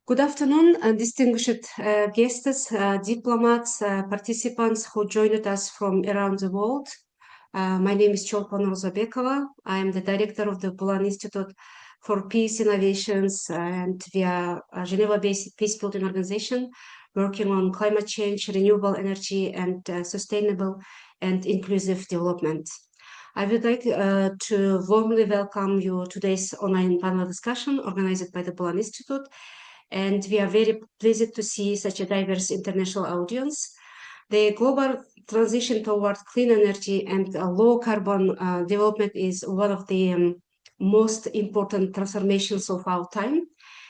Good afternoon, distinguished guests, diplomats, participants who joined us from around the world. My name is Cholpan Rozabekova. I am the director of the Bulan Institute for Peace Innovations, and we are a Geneva-based peacebuilding organization working on climate change, renewable energy, and sustainable and inclusive development. I would like to warmly welcome you to today's online panel discussion organized by the Bulan Institute. And we are very pleased to see such a diverse international audience. The global transition toward clean energy and low carbon development is one of the most important transformations of our time.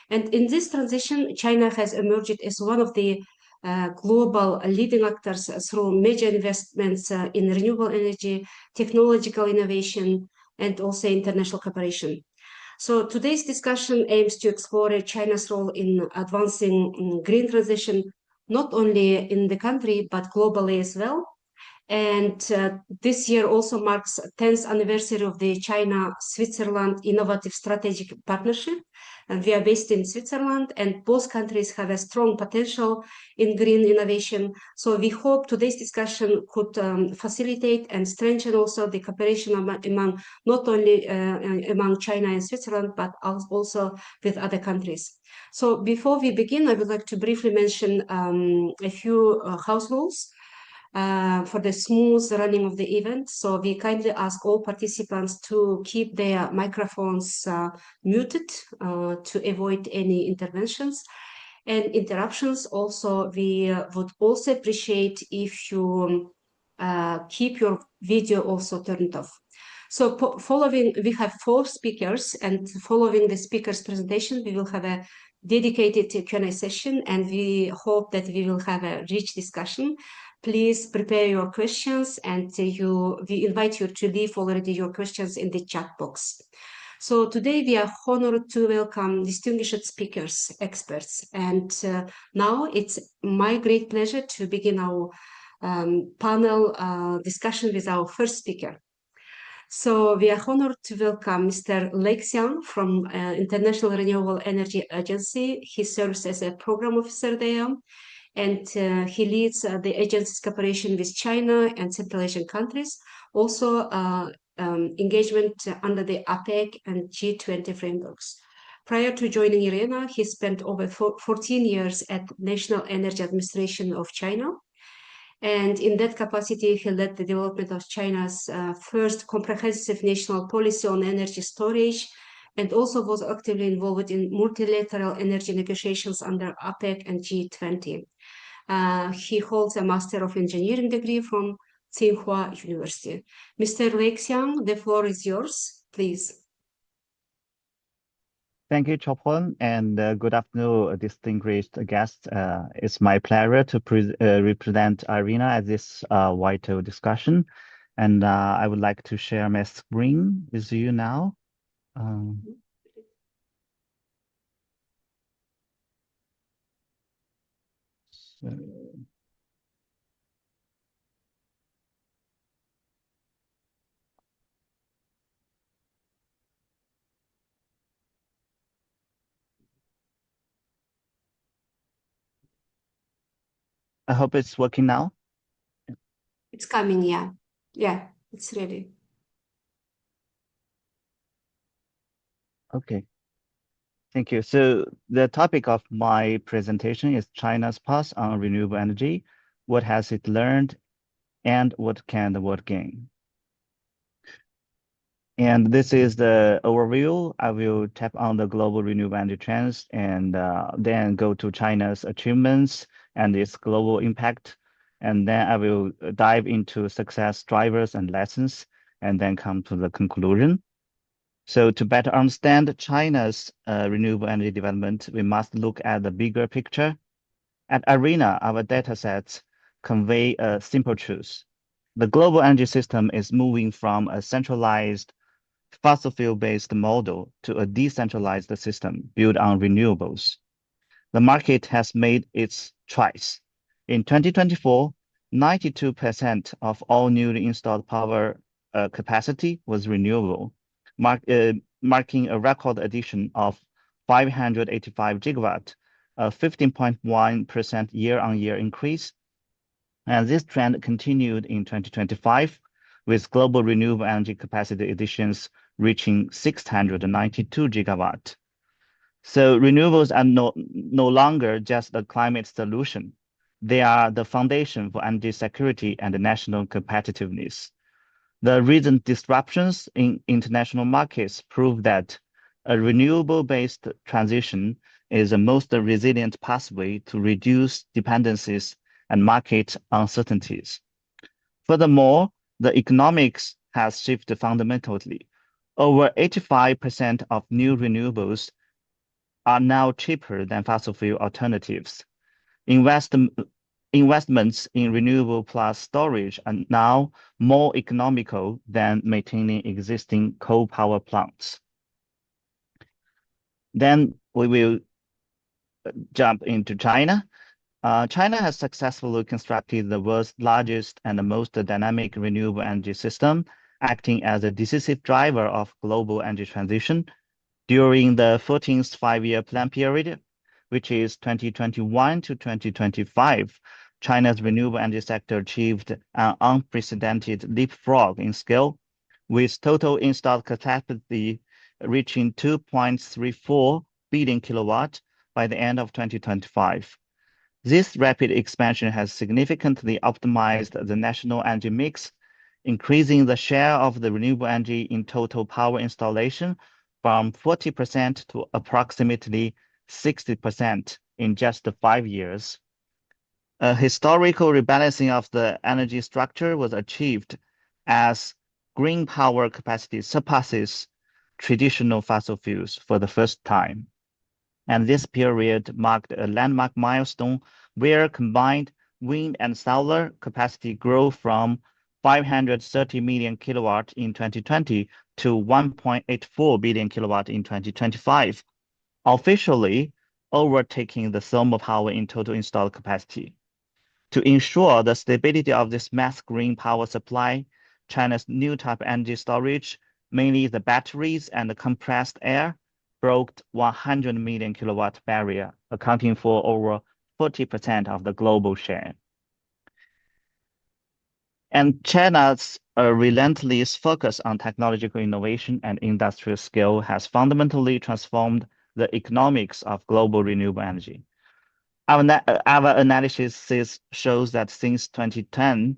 And in this transition, China has emerged as one of the global leading actors through major investments in renewable energy, technological innovation, and also international cooperation. So today's discussion aims to explore China's role in advancing green transition, not only in the country, but globally as well. And this year also marks 10th anniversary of the China-Switzerland Innovative Strategic Partnership. And we are based in Switzerland, and both countries have a strong potential in green innovation. So we hope today's discussion could facilitate and strengthen also the cooperation among not only among China and Switzerland, but also with other countries. So before we begin, I would like to briefly mention a few house rules for the smooth running of the event. So we kindly ask all participants to keep their microphones muted to avoid any interventions and interruptions. Also, we would also appreciate if you keep your video also turned off. So we have 4 speakers, and following the speaker's presentation, we will have a dedicated Q&A session, and we hope that we will have a rich discussion. Please prepare your questions, and we invite you to leave already your questions in the chat box. So today we are honored to welcome distinguished speakers, experts, and now it's my great pleasure to begin our panel discussion with our first speaker. So we are honored to welcome Mr. Lei Xiang from International Renewable Energy Agency. He serves as a program officer there, and he leads the agency's cooperation with China and Central Asian countries, also engagement under the APEC and G20 frameworks. Prior to joining IRENA, he spent over 14 years at National Energy Administration of China. And in that capacity, he led the development of China's first comprehensive national policy on energy storage, and also was actively involved in multilateral energy negotiations under APEC and G20. He holds a Master of Engineering degree from Tsinghua University. Mr. Lei Xiang, the floor is yours, please. Thank you, Chopon, and good afternoon, distinguished guests. It's my pleasure to represent IRENA at this vital discussion, and I would like to share my screen with you now. I hope it's working now. It's coming, yeah. Yeah, it's ready. Okay. Thank you. So the topic of my presentation is China's path on renewable energy. What has it learned, and what can the world gain? And this is the overview. I will tap on the global renewable energy trends and then go to China's achievements and its global impact. And then I will dive into success drivers and lessons, and then come to the conclusion. So to better understand China's renewable energy development, we must look at the bigger picture. At IRENA, our datasets convey a simple truth. The global energy system is moving from a centralized fossil fuel-based model to a decentralized system built on renewables. The market has made its choice. In 2024, 92% of all newly installed power capacity was renewable, marking a record addition of 585 gigawatt a 15.1% year-on-year increase. And this trend continued in 2025, with global renewable energy capacity additions reaching 692 gigawatt. So renewables are no longer just a climate solution. They are the foundation for energy security and national competitiveness. The recent disruptions in international markets prove that a renewable-based transition is the most resilient pathway to reduce dependencies and market uncertainties. Furthermore, the economics has shifted fundamentally. Over 85% of new renewables are now cheaper than fossil fuel alternatives. Investments in renewable plus storage are now more economical than maintaining existing coal power plants. Then we will jump into China. China has successfully constructed the world's largest and the most dynamic renewable energy system, acting as a decisive driver of global energy transition. During the 14th five-year plan period, which is 2021 to 2025, China's renewable energy sector achieved an unprecedented leapfrog in scale, with total installed capacity reaching 2.34 billion kilowatt by the end of 2025. This rapid expansion has significantly optimized the national energy mix, increasing the share of the renewable energy in total power installation from 40% to approximately 60% in just 5 years. A historical rebalancing of the energy structure was achieved as green power capacity surpasses traditional fossil fuels for the first time. And this period marked a landmark milestone where combined wind and solar capacity grew from 530 million kilowatt in 2020 to 1.84 billion kilowatt in 2025, officially overtaking the thermal power in total installed capacity. To ensure the stability of this mass green power supply, China's new type energy storage, mainly the batteries and the compressed air, broke 100 million kilowatt barrier, accounting for over 40% of the global share. And China's relentless focus on technological innovation and industrial scale has fundamentally transformed the economics of global renewable energy. Our analysis shows that since 2010,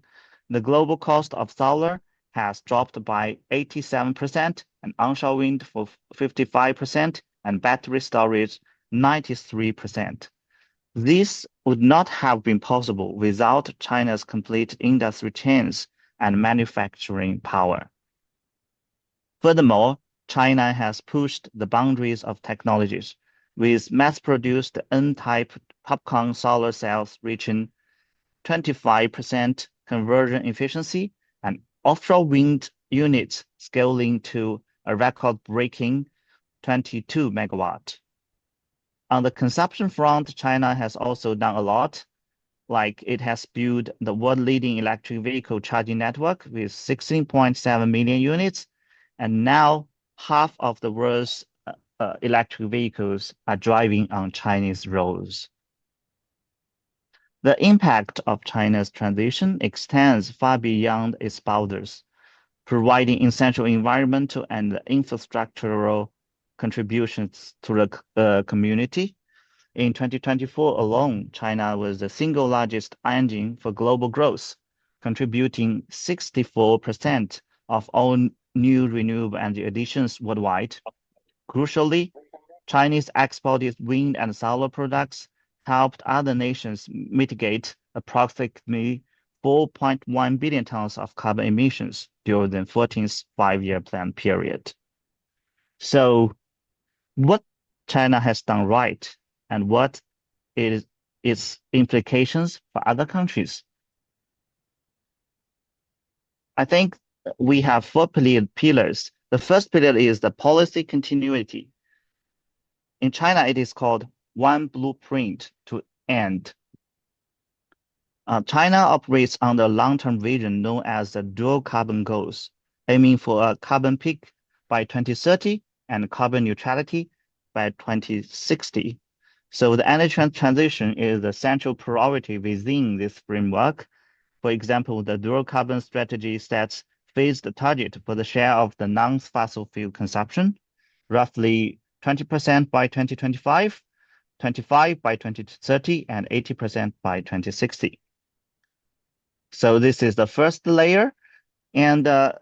the global cost of solar has dropped by 87%, and onshore wind for 55%, and battery storage 93%. This would not have been possible without China's complete industry chains and manufacturing power. Furthermore, China has pushed the boundaries of technologies, with mass-produced N-type popcorn solar cells reaching 25% conversion efficiency and offshore wind units scaling to a record-breaking 22 megawatt. On the consumption front, China has also done a lot, like it has built the world-leading electric vehicle charging network with 16.7 million units, and now half of the world's electric vehicles are driving on Chinese roads. The impact of China's transition extends far beyond its borders, providing essential environmental and infrastructural contributions to the community. In 2024 alone, China was the single largest engine for global growth, contributing 64% of all new renewable energy additions worldwide. Crucially, Chinese exported wind and solar products helped other nations mitigate approximately 4.1 billion tons of carbon emissions during the 14th five-year plan period. So, what China has done right and what is its implications for other countries? I think we have four pillars. The first pillar is the policy continuity. In China, it is called One Blueprint to End. China operates under a long-term vision known as the dual carbon goals, aiming for a carbon peak by 2030 and carbon neutrality by 2060. So the energy transition is the central priority within this framework. For example, the dual carbon strategy sets phased target for the share of the non-fossil fuel consumption, roughly 20% by 2025, 25 by 2030, and 80% by 2060. So this is the first layer, and the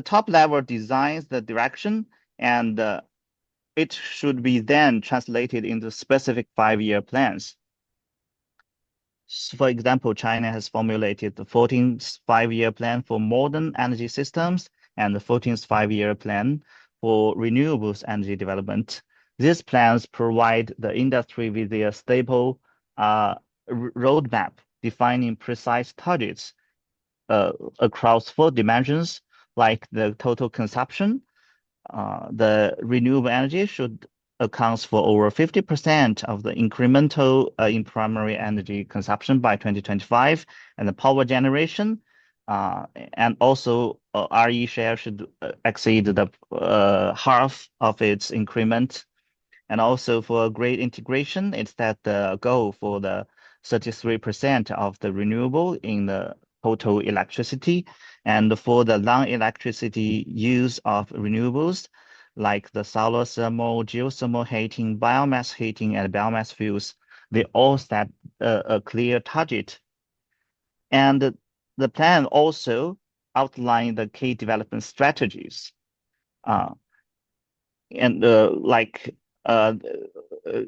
top level defines the direction, and it should be then translated into specific 5-year plans. For example, China has formulated the 14th 5-year plan for modern energy systems and the 14th 5-year plan for renewables energy development. These plans provide the industry with a stable roadmap defining precise targets across 4 dimensions, like the total consumption. The renewable energy should accounts for over 50% of the incremental in primary energy consumption by 2025, and the power generation, and also RE share should exceed the half of its increment. And also for great integration, it's that the goal for the 33% of the renewable in the total electricity. And for the non-electricity use of renewables, like the solar thermal, geothermal heating, biomass heating, and biomass fuels, they all set a clear target. And the plan also outlined the key development strategies. Uh, and like uh,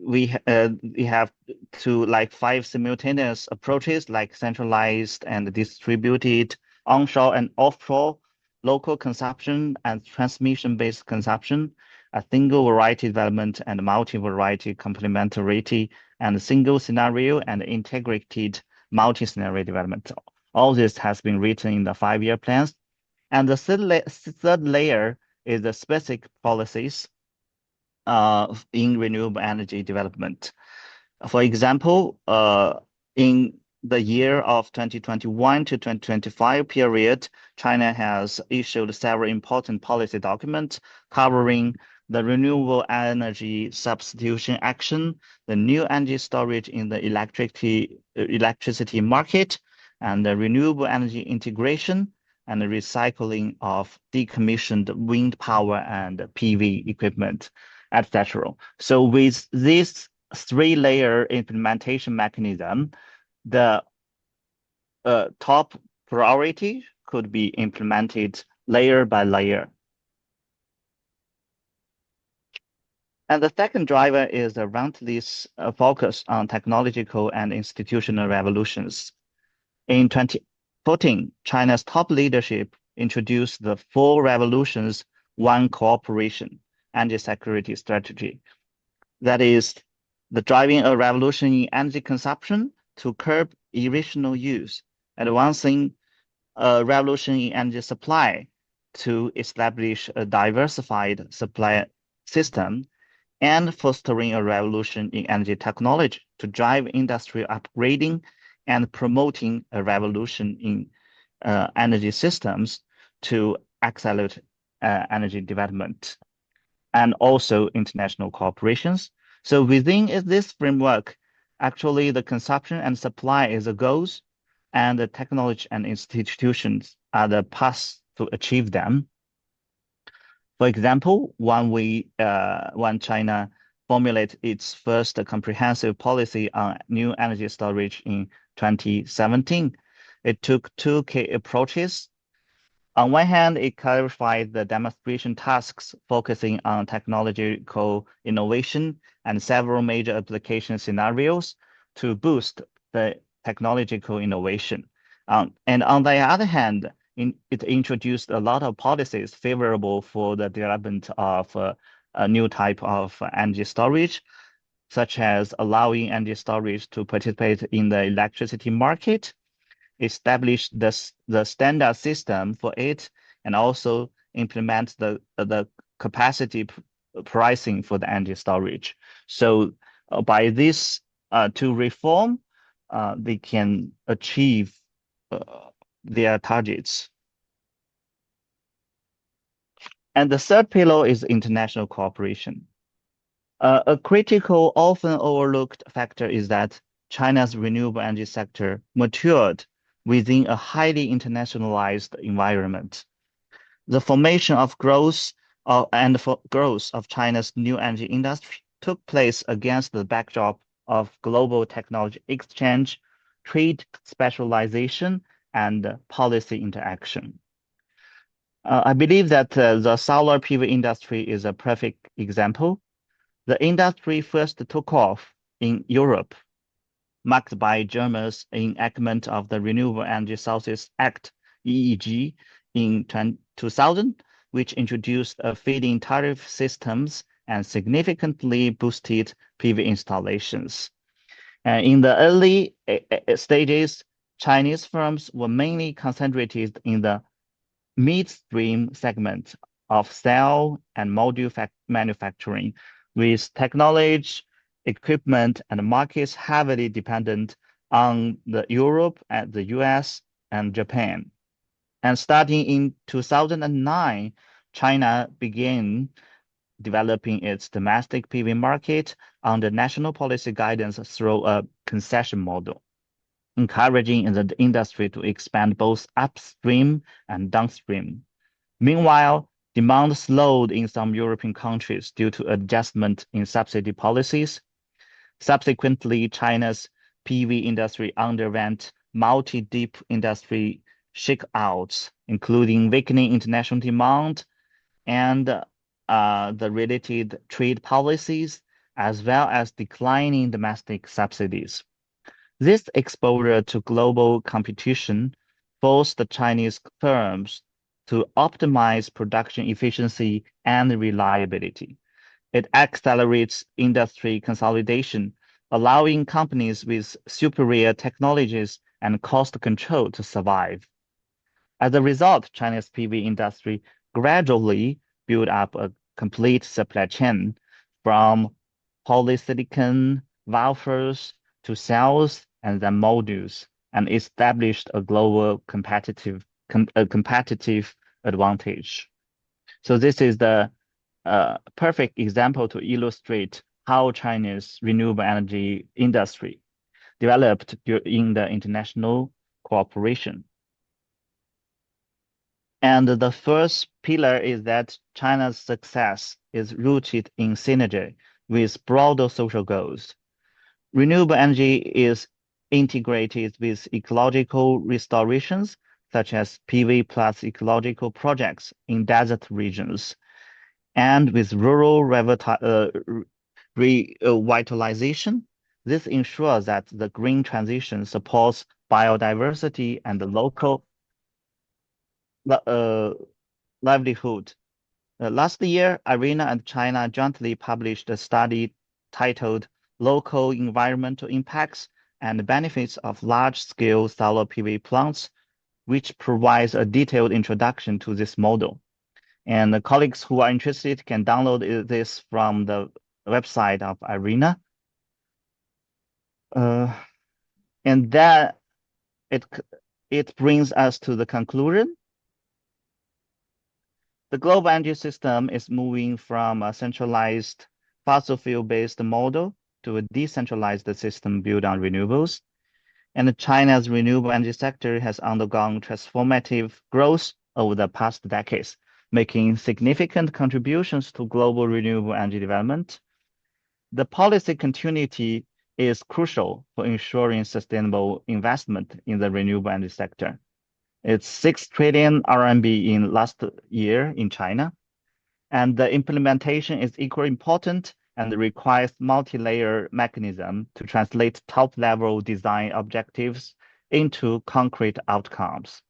we have to like 5 simultaneous approaches, like centralized and distributed, onshore and offshore, local consumption and transmission-based consumption, a single variety development and multi-variety complementarity, and single scenario and integrated multi-scenario development. All this has been written in the 5-year plans. And the third layer is the specific policies in renewable energy development. For example, in the year of 2021 to 2025 period, China has issued several important policy documents covering the renewable energy substitution action, the new energy storage in the electricity market, and the renewable energy integration, and the recycling of decommissioned wind power and PV equipment, etc. So with this 3-layer implementation mechanism, the top priority could be implemented layer by layer. And the second driver is a relentless focus on technological and institutional revolutions. In 2014, China's top leadership introduced the 4 revolutions, 1 cooperation energy security strategy. That is the driving a revolution in energy consumption to curb irrational use, advancing a revolution in energy supply to establish a diversified supply system, and fostering a revolution in energy technology to drive industry upgrading and promoting a revolution in energy systems to accelerate energy development, and also international cooperations. So within this framework, actually the consumption and supply is the goals, and the technology and institutions are the paths to achieve them. For example, when China formulated its first comprehensive policy on new energy storage in 2017, it took 2 key approaches. On one hand, it clarified the demonstration tasks focusing on technological innovation and several major application scenarios to boost the technological innovation. And on the other hand, it introduced a lot of policies favorable for the development of a new type of energy storage, such as allowing energy storage to participate in the electricity market, establish the standard system for it, and also implement the capacity pricing for the energy storage. So by this 2 reform, they can achieve their targets. And the third pillar is international cooperation. A critical, often overlooked factor is that China's renewable energy sector matured within a highly internationalized environment. The formation of growth of China's new energy industry took place against the backdrop of global technology exchange, trade specialization, and policy interaction. I believe that the solar PV industry is a perfect example. The industry first took off in Europe, marked by Germany's enactment of the Renewable Energy Sources Act, EEG, in 2000, which introduced a feed-in tariff systems and significantly boosted PV installations. In the early stages, Chinese firms were mainly concentrated in the midstream segment of cell and module manufacturing, with technology, equipment, and markets heavily dependent on the Europe and the US and Japan. And starting in 2009, China began developing its domestic PV market under national policy guidance through a concession model, encouraging the industry to expand both upstream and downstream. Meanwhile, demand slowed in some European countries due to adjustment in subsidy policies. Subsequently, China's PV industry underwent multi-deep industry shakeouts, including weakening international demand and the related trade policies, as well as declining domestic subsidies. This exposure to global competition forced the Chinese firms to optimize production efficiency and reliability. It accelerates industry consolidation, allowing companies with superior technologies and cost control to survive. As a result, China's PV industry gradually built up a complete supply chain from polysilicon wafers to cells and then modules, and established a global competitive advantage. So this is the perfect example to illustrate how China's renewable energy industry developed in the international cooperation. And the first pillar is that China's success is rooted in synergy with broader social goals. Renewable energy is integrated with ecological restorations, such as PV plus ecological projects in desert regions, and with rural revitalization. This ensures that the green transition supports biodiversity and the local livelihood. Last year, IRENA and China jointly published a study titled Local Environmental Impacts and Benefits of Large-Scale Solar PV Plants, which provides a detailed introduction to this model. And the colleagues who are interested can download this from the website of IRENA. And that it brings us to the conclusion. The global energy system is moving from a centralized fossil fuel-based model to a decentralized system built on renewables. And China's renewable energy sector has undergone transformative growth over the past decades, making significant contributions to global renewable energy development. The policy continuity is crucial for ensuring sustainable investment in the renewable energy sector. It's 6 trillion RMB in last year in China, and the implementation is equally important and requires multi-layer mechanism to translate top-level design objectives into concrete outcomes.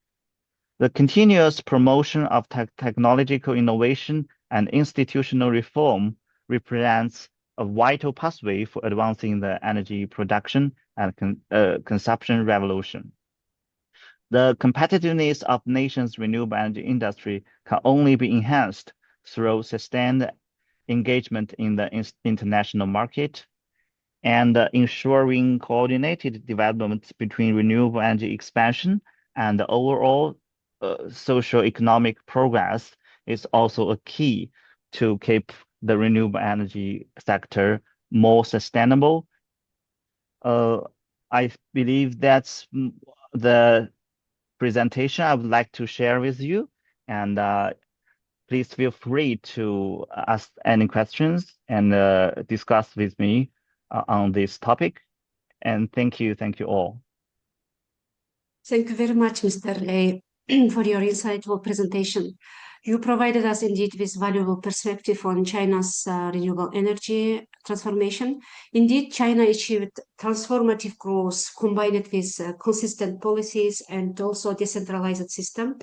The continuous promotion of technological innovation and institutional reform represents a vital pathway for advancing the energy production and consumption revolution. The competitiveness of nation's renewable energy industry can only be enhanced through sustained engagement in the international market and ensuring coordinated development between renewable energy expansion and the overall socio-economic progress is also a key to keep the renewable energy sector more sustainable. I believe that's the presentation I would like to share with you. And please feel free to ask any questions and discuss with me on this topic. And thank you all. Thank you very much, Mr. Lei, for your insightful presentation. You provided us indeed with valuable perspective on China's renewable energy transformation. Indeed, China achieved transformative growth combined with consistent policies and also decentralized system.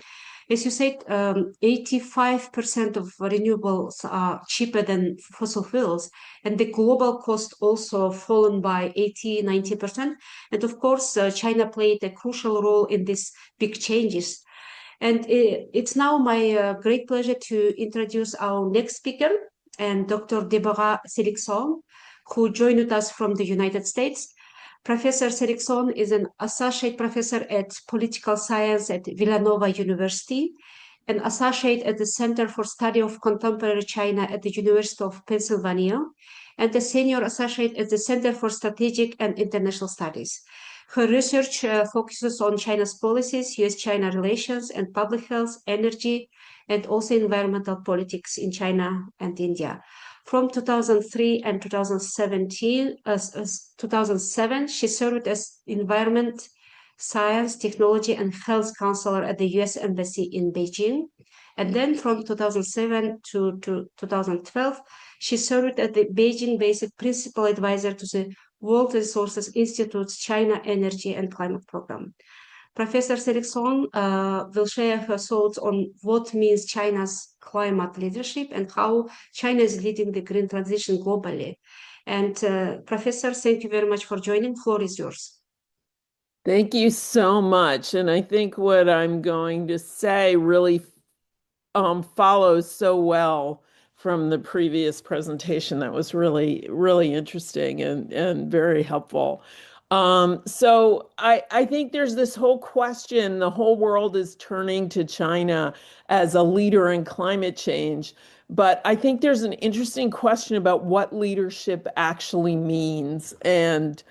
As you said, 85% of renewables are cheaper than fossil fuels, and the global cost also fallen by 80-90%. And of course, China played a crucial role in these big changes. And it's now my great pleasure to introduce our next speaker, and Dr. Deborah Seligson, who joined us from the United States. Professor Seligson is an associate professor at political science at Villanova University, an associate at the Center for Study of Contemporary China at the University of Pennsylvania, and a senior associate at the Center for Strategic and International Studies. Her research focuses on China's policies, US-China relations, and public health, energy, and also environmental politics in China and India. From 2003 and 2007, she served as environment, science, technology, and health counselor at the US Embassy in Beijing. And then from 2007 to 2012, she served as the Beijing-based principal advisor to the World Resources Institute's China Energy and Climate Program. Professor Seligson will share her thoughts on what means China's climate leadership and how China is leading the green transition globally. And Professor, thank you very much for joining. Floor is yours. Thank you so much. And I think what I'm going to say really follows so well from the previous presentation. That was really, really interesting and very helpful. So I think there's this whole question, the whole world is turning to China as a leader in climate change. But I think there's an interesting question about what leadership actually means and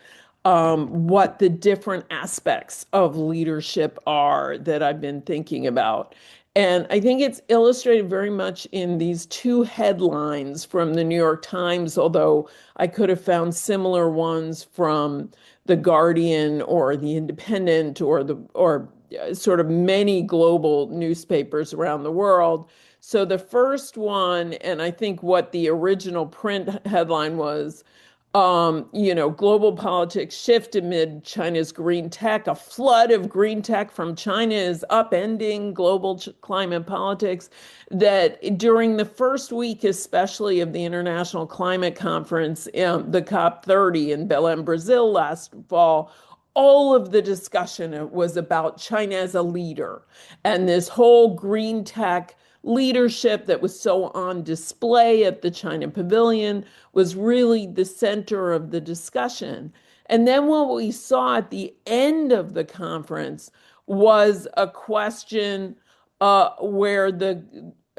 what the different aspects of leadership are that I've been thinking about. And I think it's illustrated very much in these two headlines from the New York Times, although I could have found similar ones from The Guardian or The Independent or sort of many global newspapers around the world. So the first one, and I think what the original print headline was, global politics shift amid China's green tech. A flood of green tech from China is upending global climate politics. That during the first week, especially of the International Climate Conference, the COP30 in Belém, Brazil last fall, all of the discussion was about China as a leader and this whole green tech leadership that was so on display at the China Pavilion was really the center of the discussion. And then what we saw at the end of the conference was a question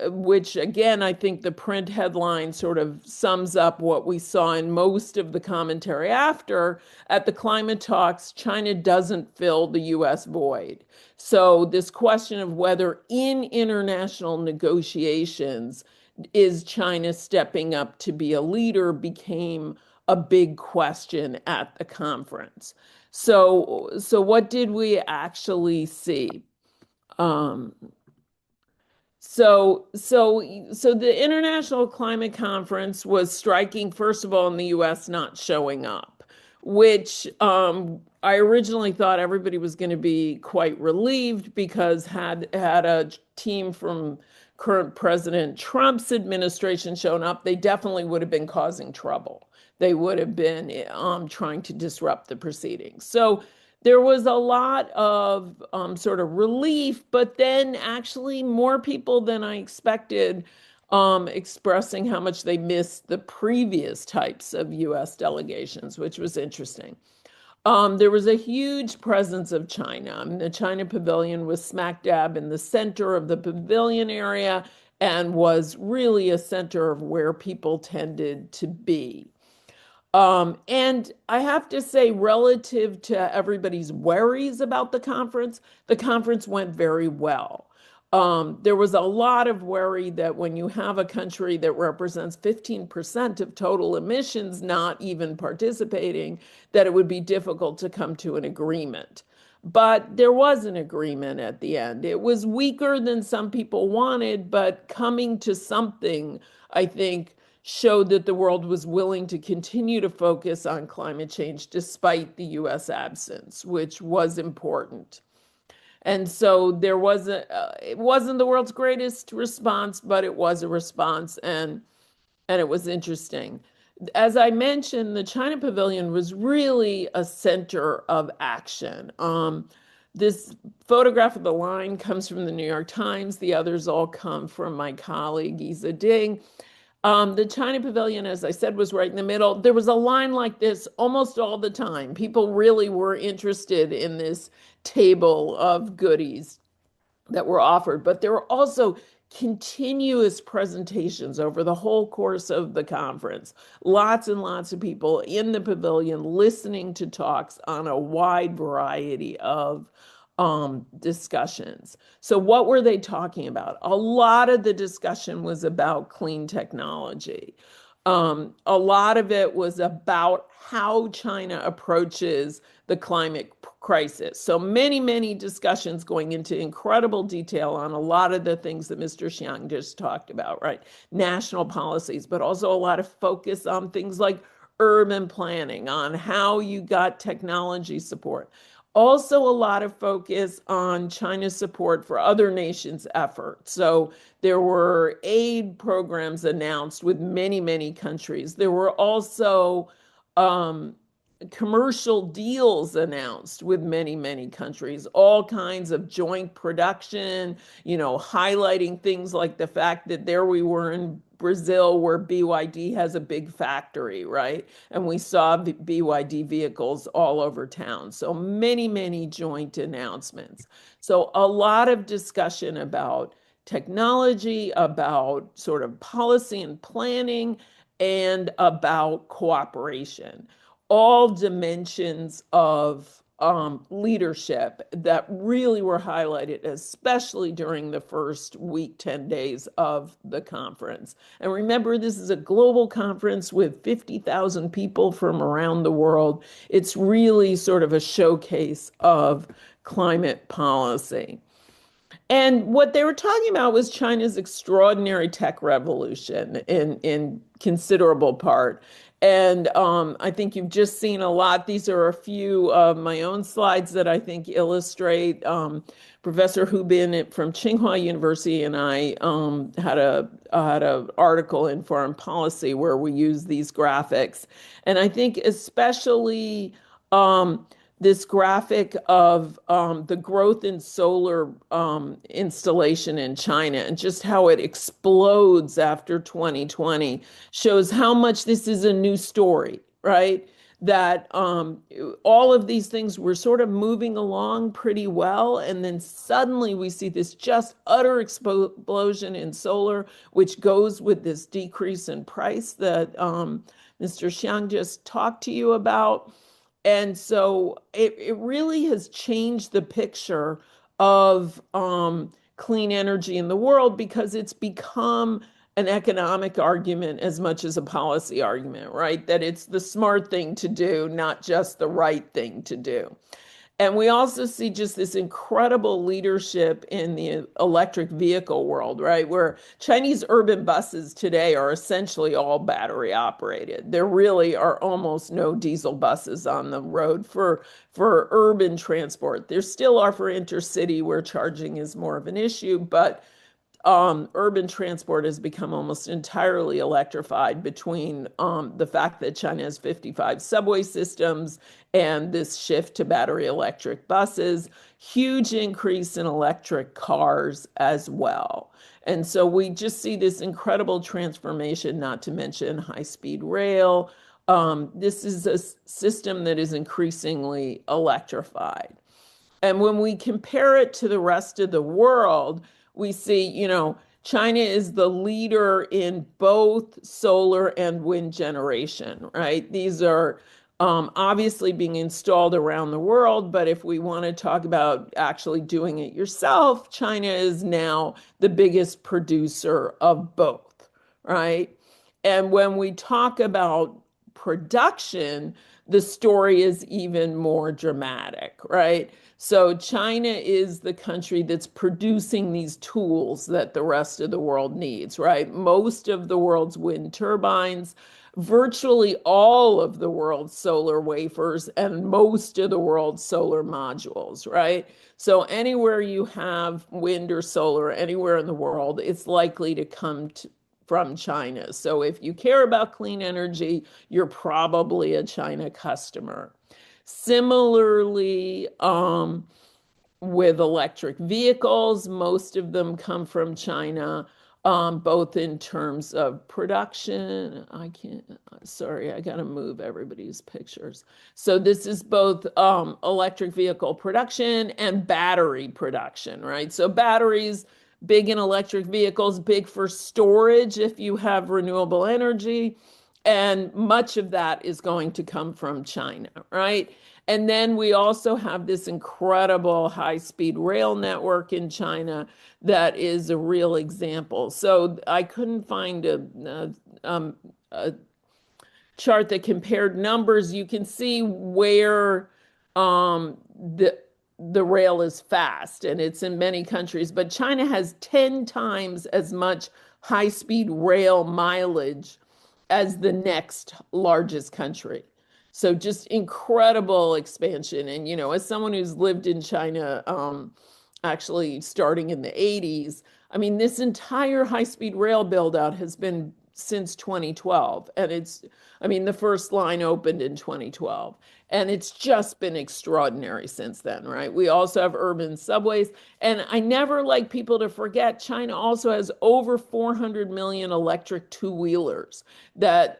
which again, I think the print headline sort of sums up what we saw in most of the commentary after. At the climate talks, China doesn't fill the US void. So this question of whether in international negotiations is China stepping up to be a leader became a big question at the conference. So what did we actually see? So the International Climate Conference was striking, first of all, in the US not showing up, which I originally thought everybody was going to be quite relieved because had a team from current President Trump's administration shown up, they definitely would have been causing trouble. They would have been trying to disrupt the proceedings. So there was a lot of sort of relief, but then actually more people than I expected expressing how much they missed the previous types of US delegations, which was interesting. There was a huge presence of China. I mean, the China Pavilion was smack dab in the center of the pavilion area, and was really a center of where people tended to be. And I have to say, relative to everybody's worries about the conference went very well. There was a lot of worry that when you have a country that represents 15% of total emissions not even participating, that it would be difficult to come to an agreement. But there was an agreement at the end. It was weaker than some people wanted, but coming to something, I think, showed that the world was willing to continue to focus on climate change despite the US absence, which was important. And so there was it wasn't the world's greatest response, but it was a response, and it was interesting. As I mentioned, the China Pavilion was really a center of action. This photograph of the line comes from the New York Times. The others all come from my colleague, Isa Ding. The China Pavilion, as I said, was right in the middle. There was a line like this almost all the time. People really were interested in this table of goodies that were offered, but there were also continuous presentations over the whole course of the conference. Lots and lots of people in the pavilion listening to talks on a wide variety of discussions. So what were they talking about? A lot of the discussion was about clean technology. A lot of it was about how China approaches the climate crisis. So many, many discussions going into incredible detail on a lot of the things that Mr. Xiang just talked about, right? National policies, but also a lot of focus on things like urban planning, on how you got technology support. Also, a lot of focus on China's support for other nations' efforts. So there were aid programs announced with many, many countries. There were also commercial deals announced with many, many countries, all kinds of joint production, highlighting things like the fact that there we were in Brazil where BYD has a big factory, right? And we saw BYD vehicles all over town. So many, many joint announcements. So a lot of discussion about technology, about sort of policy and planning, and about cooperation. All dimensions of leadership that really were highlighted, especially during the first week, 10 days of the conference. And remember, this is a global conference with 50,000 people from around the world. It's really sort of a showcase of climate policy. And what they were talking about was China's extraordinary tech revolution in considerable part. And I think you've just seen a lot. These are a few of my own slides that I think illustrate. Professor Hu Bin from Tsinghua University and I had an article in Foreign Policy where we use these graphics. And I think especially this graphic of the growth in solar installation in China and just how it explodes after 2020 shows how much this is a new story, right? That all of these things were sort of moving along pretty well. And then suddenly we see this just utter explosion in solar, which goes with this decrease in price that Mr. Xiang just talked to you about. And so it really has changed the picture of clean energy in the world because it's become an economic argument as much as a policy argument, right? That it's the smart thing to do, not just the right thing to do. And we also see just this incredible leadership in the electric vehicle world, right? Where Chinese urban buses today are essentially all battery operated. There really are almost no diesel buses on the road for urban transport. There still are for intercity where charging is more of an issue, but urban transport has become almost entirely electrified between the fact that China has 55 subway systems and this shift to battery electric buses, huge increase in electric cars as well. And so we just see this incredible transformation, not to mention high-speed rail. This is a system that is increasingly electrified. And when we compare it to the rest of the world, we see, China is the leader in both solar and wind generation, right? These are obviously being installed around the world, but if we want to talk about actually doing it yourself, China is now the biggest producer of both, right? And when we talk about production, the story is even more dramatic, right? So China is the country that's producing these tools that the rest of the world needs, right? Most of the world's wind turbines, virtually all of the world's solar wafers, and most of the world's solar modules, right? So anywhere you have wind or solar, anywhere in the world, it's likely to come from China. So if you care about clean energy, you're probably a China customer. Similarly, with electric vehicles, most of them come from China, both in terms of production. Sorry, I got to move everybody's pictures. So this is both electric vehicle production and battery production, right? So batteries, big in electric vehicles, big for storage if you have renewable energy. And much of that is going to come from China, right? And then we also have this incredible high-speed rail network in China that is a real example. So I couldn't find a chart that compared numbers. You can see where the rail is fast, and it's in many countries, but China has 10 times as much high-speed rail mileage as the next largest country. So just incredible expansion. And, you know, as someone who's lived in China, actually starting in the 80s, I mean, this entire high-speed rail build out has been since 2012. And the first line opened in 2012. And it's just been extraordinary since then, right? We also have urban subways. And I never like people to forget, China also has over 400 million electric two-wheelers that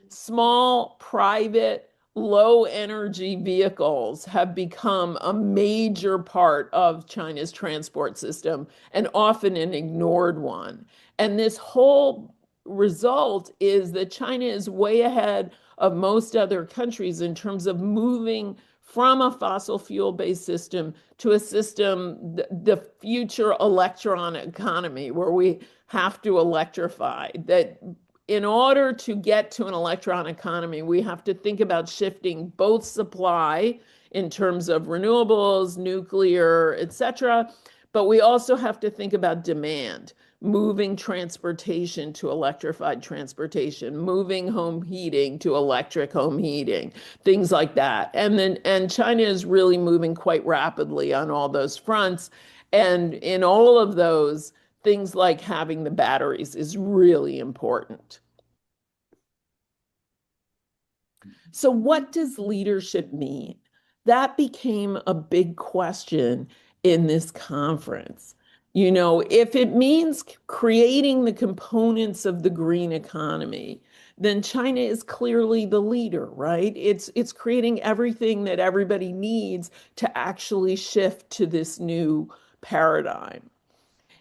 small, private, low energy vehicles have become a major part of China's transport system and often an ignored one. And this whole result is that China is way ahead of most other countries in terms of moving from a fossil fuel based system to a system, the future electron economy, where we have to electrify. That in order to get to an electron economy, we have to think about shifting both supply in terms of renewables, nuclear, et cetera, but we also have to think about demand, moving transportation to electrified transportation, moving home heating to electric home heating, things like that. And China is really moving quite rapidly on all those fronts. And in all of those, things like having the batteries is really important. So what does leadership mean? That became a big question in this conference. You know, if it means creating the components of the green economy, then China is clearly the leader, right? It's creating everything that everybody needs to actually shift to this new paradigm.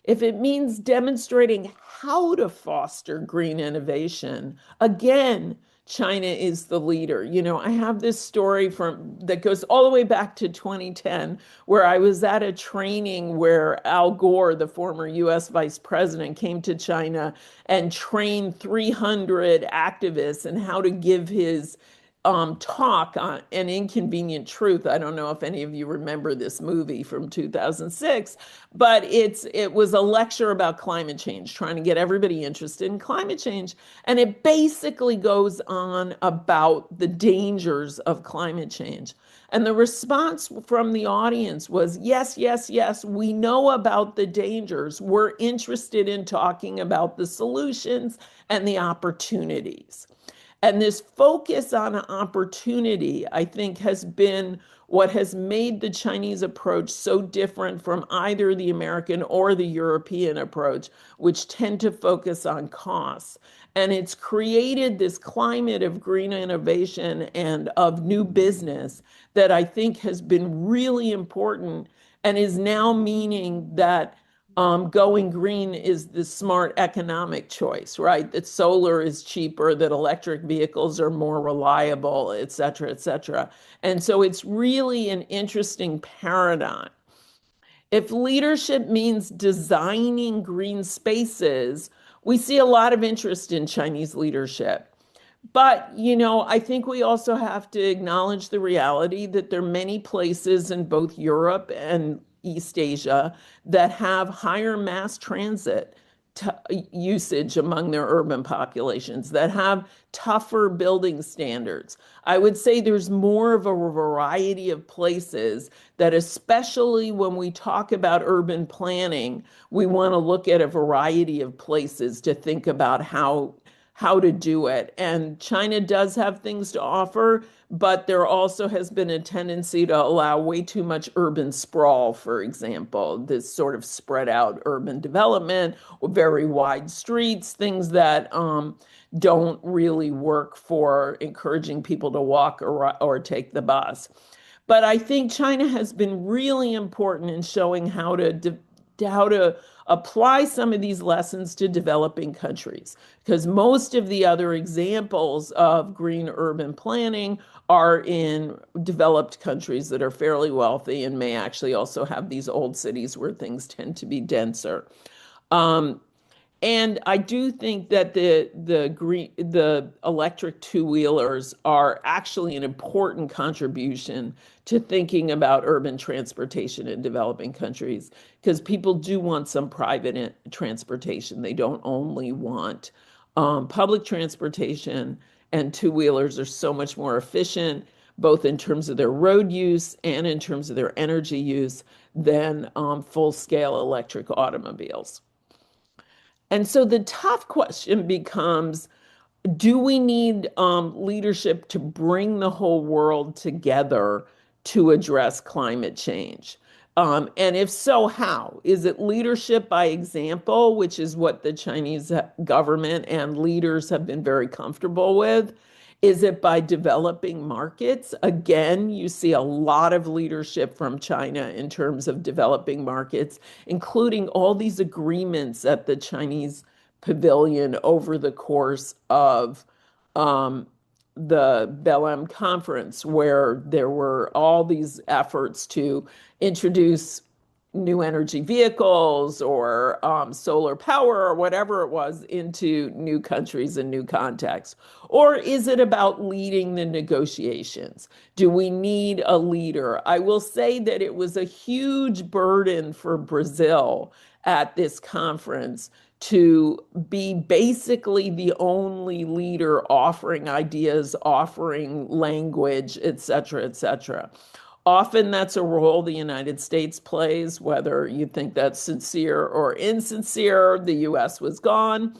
If it means demonstrating how to foster green innovation, again, China is the leader. You know, I have this story that goes all the way back to 2010, where I was at a training where Al Gore, the former US vice president, came to China and trained 300 activists in how to give his talk on An Inconvenient Truth. I don't know if any of you remember this movie from 2006, but it was a lecture about climate change, trying to get everybody interested in climate change. And it basically goes on about the dangers of climate change. And the response from the audience was, yes, yes, yes, we know about the dangers. We're interested in talking about the solutions and the opportunities. And this focus on opportunity, I think, has been what has made the Chinese approach so different from either the American or the European approach, which tend to focus on costs. And it's created this climate of green innovation and of new business that I think has been really important and is now meaning that going green is the smart economic choice, right? That solar is cheaper, that electric vehicles are more reliable, et cetera, et cetera. And so it's really an interesting paradigm. If leadership means designing green spaces, we see a lot of interest in Chinese leadership. But, I think we also have to acknowledge the reality that there are many places in both Europe and East Asia that have higher mass transit usage among their urban populations, that have tougher building standards. I would say there's more of a variety of places that, especially when we talk about urban planning, we want to look at a variety of places to think about how to do it. And China does have things to offer, but there also has been a tendency to allow way too much urban sprawl, for example, this sort of spread out urban development, or very wide streets, things that don't really work for encouraging people to walk or take the bus. But I think China has been really important in showing how to apply some of these lessons to developing countries, because most of the other examples of green urban planning are in developed countries that are fairly wealthy and may actually also have these old cities where things tend to be denser. And I do think that the electric two-wheelers are actually an important contribution to thinking about urban transportation in developing countries, because people do want some private transportation. They don't only want public transportation, and two-wheelers are so much more efficient, both in terms of their road use and in terms of their energy use, than full-scale electric automobiles. And so the tough question becomes, do we need leadership to bring the whole world together to address climate change? And if so, how? Is it leadership by example, which is what the Chinese government and leaders have been very comfortable with? Is it by developing markets? Again, you see a lot of leadership from China in terms of developing markets, including all these agreements at the Chinese pavilion over the course of the Belém conference, where there were all these efforts to introduce new energy vehicles or solar power or whatever it was into new countries and new contexts? Or is it about leading the negotiations? Do we need a leader? I will say that it was a huge burden for Brazil at this conference to be basically the only leader offering ideas, offering language, et cetera, et cetera. Often that's a role the United States plays, whether you think that's sincere or insincere. The US was gone.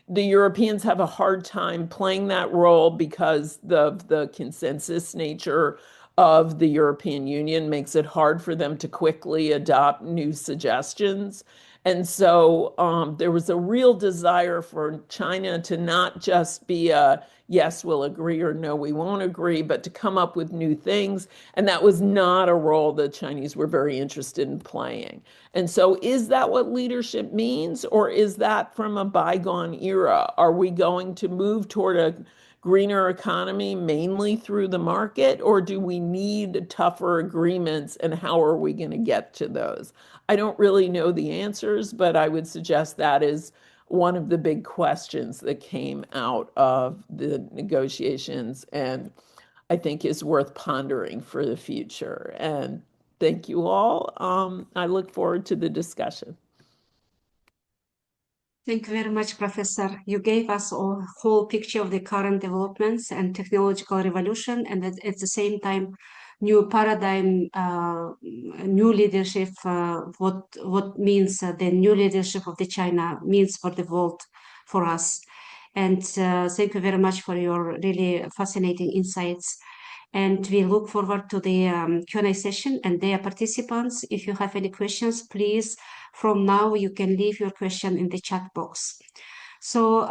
The Europeans have a hard time playing that role because the consensus nature of the European Union makes it hard for them to quickly adopt new suggestions. And so there was a real desire for China to not just be a yes, we'll agree, or no, we won't agree, but to come up with new things. And that was not a role the Chinese were very interested in playing. And so is that what leadership means, or is that from a bygone era? Are we going to move toward a greener economy mainly through the market, or do we need tougher agreements, and how are we going to get to those? I don't really know the answers, but I would suggest that is one of the big questions that came out of the negotiations, and I think is worth pondering for the future. And thank you all. I look forward to the discussion. Thank you very much, Professor. You gave us a whole picture of the current developments and technological revolution, and at the same time, new paradigm, new leadership, what means the new leadership of the China means for the world, for us. And thank you very much for your really fascinating insights. And we look forward to the Q&A session. And dear participants, if you have any questions, please, from now, you can leave your question in the chat box. So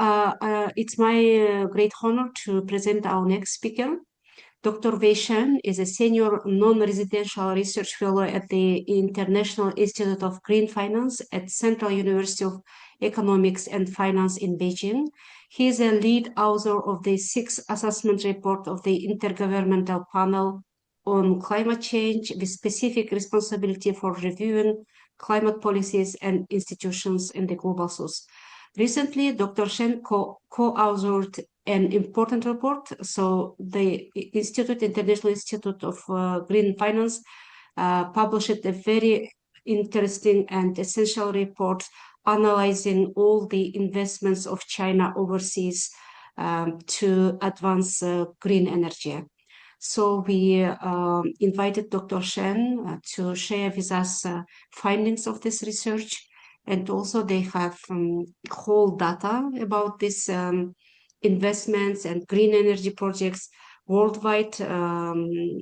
it's my great honor to present our next speaker, Dr. Wei Shen is a senior non-residential research fellow at the International Institute of Green Finance at Central University of Economics and Finance in Beijing. He is a lead author of the sixth assessment report of the Intergovernmental Panel on Climate Change, with specific responsibility for reviewing climate policies and institutions in the Global South. Recently, Dr. Shen co-authored an important report. So the International Institute of Green Finance published a very interesting and essential report analyzing all the investments of China overseas to advance green energy. So we invited Dr. Shen to share with us findings of this research, and also they have whole data about these investments and green energy projects worldwide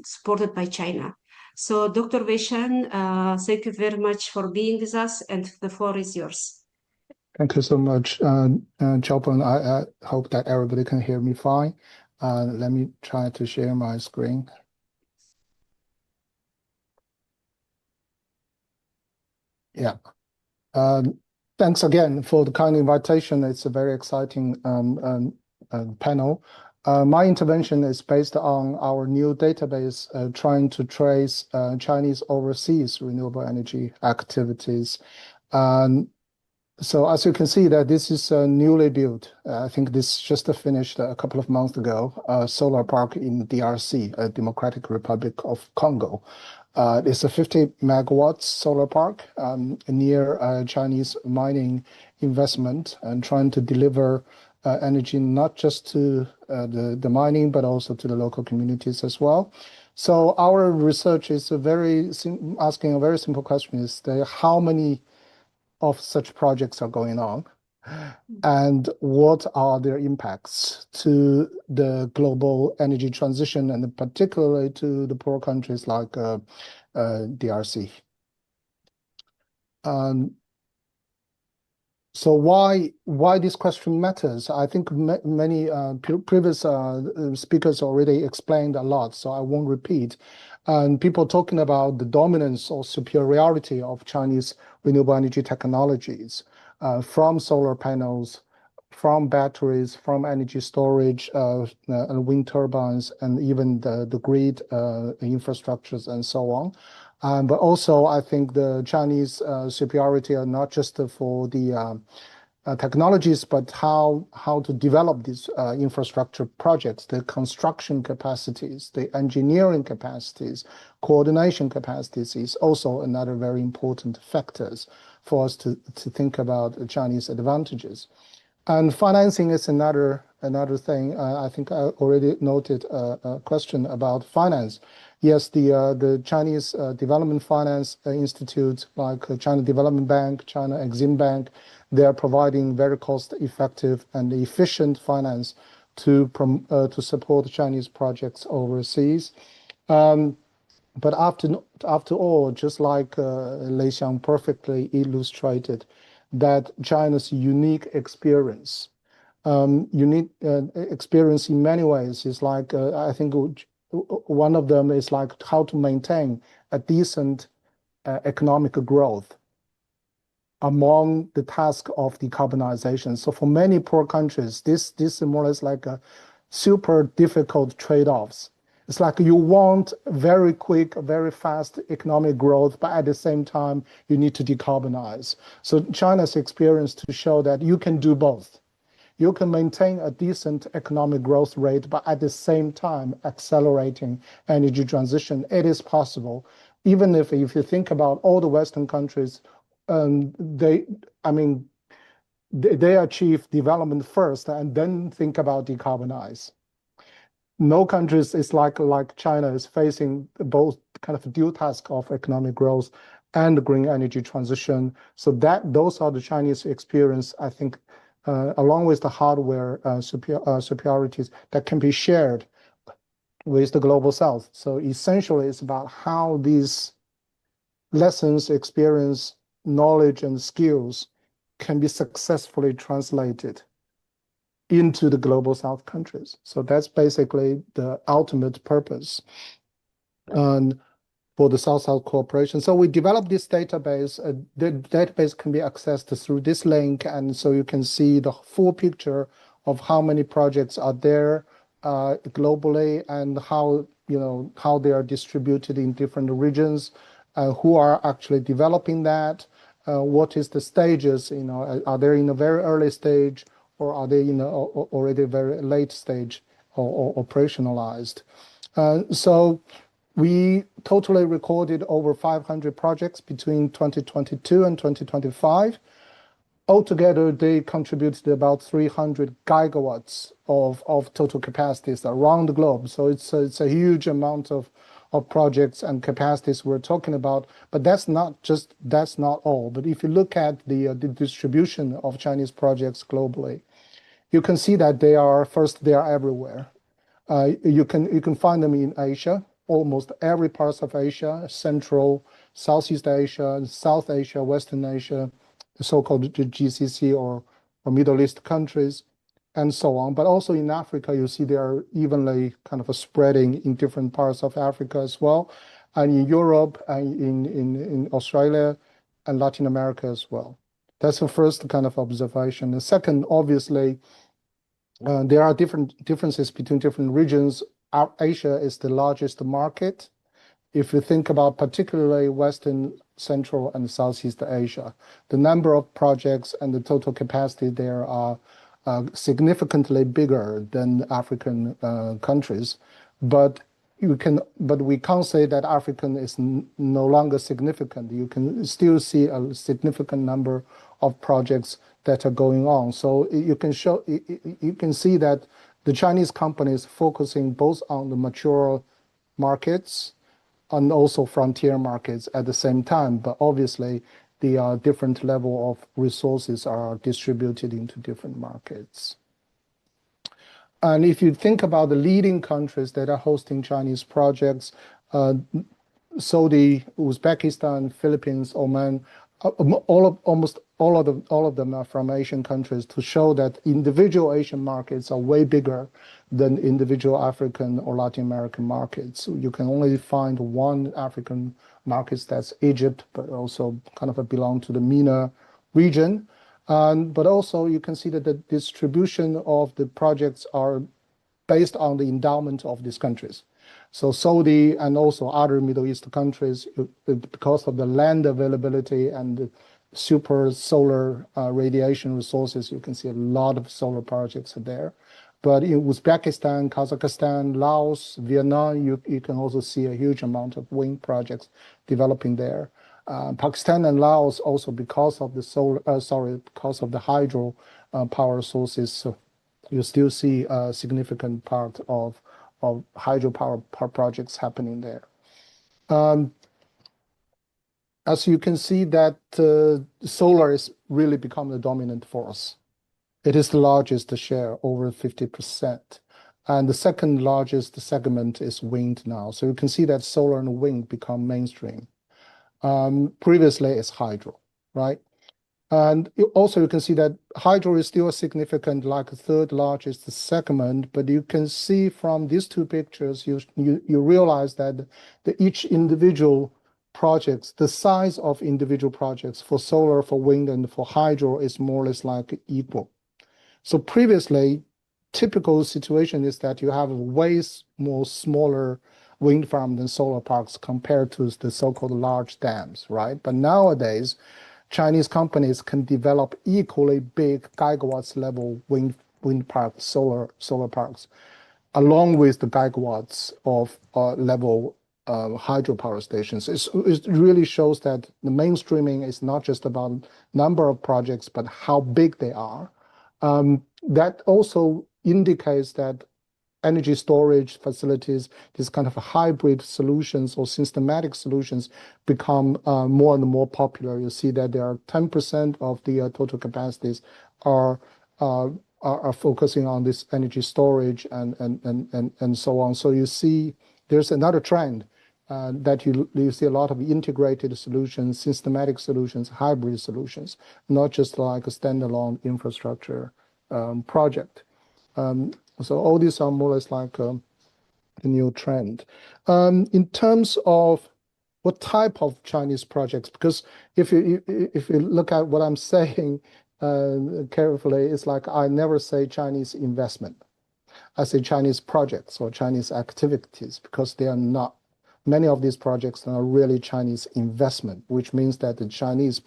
supported by China. So Dr. Wei Shen, thank you very much for being with us, and the floor is yours. Thank you so much, Chalpon. I hope that everybody can hear me fine. Let me try to share my screen. Yeah. Thanks again for the kind invitation. It's a very exciting panel. My intervention is based on our new database trying to trace Chinese overseas renewable energy activities. So as you can see that this is newly built. I think this just finished a couple of months ago, solar park in DRC, Democratic Republic of Congo. It's a 50 megawatts solar park near Chinese mining investment, and trying to deliver energy not just to the mining, but also to the local communities as well. So our research is asking a very simple question: is there how many of such projects are going on, and what are their impacts to the global energy transition, and particularly to the poor countries like DRC. So why this question matters? I think many previous speakers already explained a lot, so I won't repeat. And people talking about the dominance or superiority of Chinese renewable energy technologies, from solar panels, from batteries, from energy storage, and wind turbines, and even the grid infrastructures and so on. But also, I think the Chinese superiority are not just for the technologies, but how to develop these infrastructure projects, the construction capacities, the engineering capacities, coordination capacities is also another very important factors for us to think about the Chinese advantages. And financing is another thing. I think I already noted a question about finance. Yes, the Chinese Development Finance Institute, like China Development Bank, China Exim Bank, they are providing very cost-effective and efficient finance to support Chinese projects overseas. But after all, just like Lei Xiang perfectly illustrated, that China's unique experience in many ways is like, I think one of them is like how to maintain a decent economic growth among the task of decarbonization. So for many poor countries, this is more or less like a super difficult trade-offs. It's like you want very quick, very fast economic growth, but at the same time, you need to decarbonize. So China's experience to show that you can do both. You can maintain a decent economic growth rate, but at the same time, accelerating energy transition. It is possible. Even if you think about all the Western countries, they achieve development first and then think about decarbonize. No countries is like China is facing both kind of dual task of economic growth and green energy transition. So those are the Chinese experience, I think, along with the hardware superiorities that can be shared with the global South. So essentially, it's about how these lessons, experience, knowledge, and skills can be successfully translated into the global south countries. So that's basically the ultimate purpose for the South-South cooperation. So we developed this database. The database can be accessed through this link, and so you can see the full picture of how many projects are there globally, and how they are distributed in different regions, who are actually developing that, what is the stages, are they in a very early stage, or are they in already very late stage or operationalized. So we totally recorded over 500 projects between 2022 and 2025. Altogether, they contributed about 300 gigawatts of total capacities around the globe. So it's a huge amount of projects and capacities we're talking about. But that's not all. But if you look at the distribution of Chinese projects globally, you can see that they are everywhere. You can find them in Asia, almost every part of Asia, Central, Southeast Asia, South Asia, Western Asia, the so-called GCC or Middle East countries, and so on. But also in Africa, you see they are evenly kind of spreading in different parts of Africa as well, and in Europe, and in Australia, and Latin America as well. That's the first kind of observation. The second, obviously, there are differences between different regions. Asia is the largest market. If you think about particularly Western, Central, and Southeast Asia, the number of projects and the total capacity there are significantly bigger than African countries. But we can't say that African is no longer significant. You can still see a significant number of projects that are going on. So you can see that the Chinese companies focusing both on the mature markets and also frontier markets at the same time. But obviously, the different level of resources are distributed into different markets. And if you think about the leading countries that are hosting Chinese projects, Saudi, Uzbekistan, Philippines, Oman, almost all of them are from Asian countries, to show that individual Asian markets are way bigger than individual African or Latin American markets. You can only find one African market, that's Egypt, but also kind of belong to the MENA region. But also you can see that the distribution of the projects are based on the endowment of these countries. So Saudi and also other Middle East countries, because of the land availability and the super solar radiation resources, you can see a lot of solar projects there. But in Uzbekistan, Kazakhstan, Laos, Vietnam, you can also see a huge amount of wind projects developing there. Pakistan and Laos also, because of the hydro power sources, so you still see a significant part of hydropower projects happening there. As you can see that solar is really become the dominant force. It is the largest share, over 50%. And the second largest segment is wind now. So you can see that solar and wind become mainstream. Previously it's hydro, right? And also you can see that hydro is still significant, like a third largest segment, but you can see from these two pictures, you realize that each individual projects, the size of individual projects for solar, for wind, and for hydro is more or less like equal. So previously, typical situation is that you have way more smaller wind farm than solar parks compared to the so-called large dams, right? But nowadays, Chinese companies can develop equally big gigawatts level wind parks, solar parks, along with the gigawatts of level hydropower stations. It really shows that the mainstreaming is not just about number of projects, but how big they are. That also indicates that energy storage facilities, these kind of hybrid solutions or systematic solutions, become more and more popular. You see that there are 10% of the total capacities are focusing on this energy storage and so on. So you see there's another trend that you see a lot of integrated solutions, systematic solutions, hybrid solutions, not just like a standalone infrastructure project. So all these are more or less like the new trend. In terms of what type of Chinese projects, because if you look at what I'm saying carefully, it's like I never say Chinese investment. I say Chinese projects or Chinese activities because they are not. Many of these projects are really Chinese investment, which means that the Chinese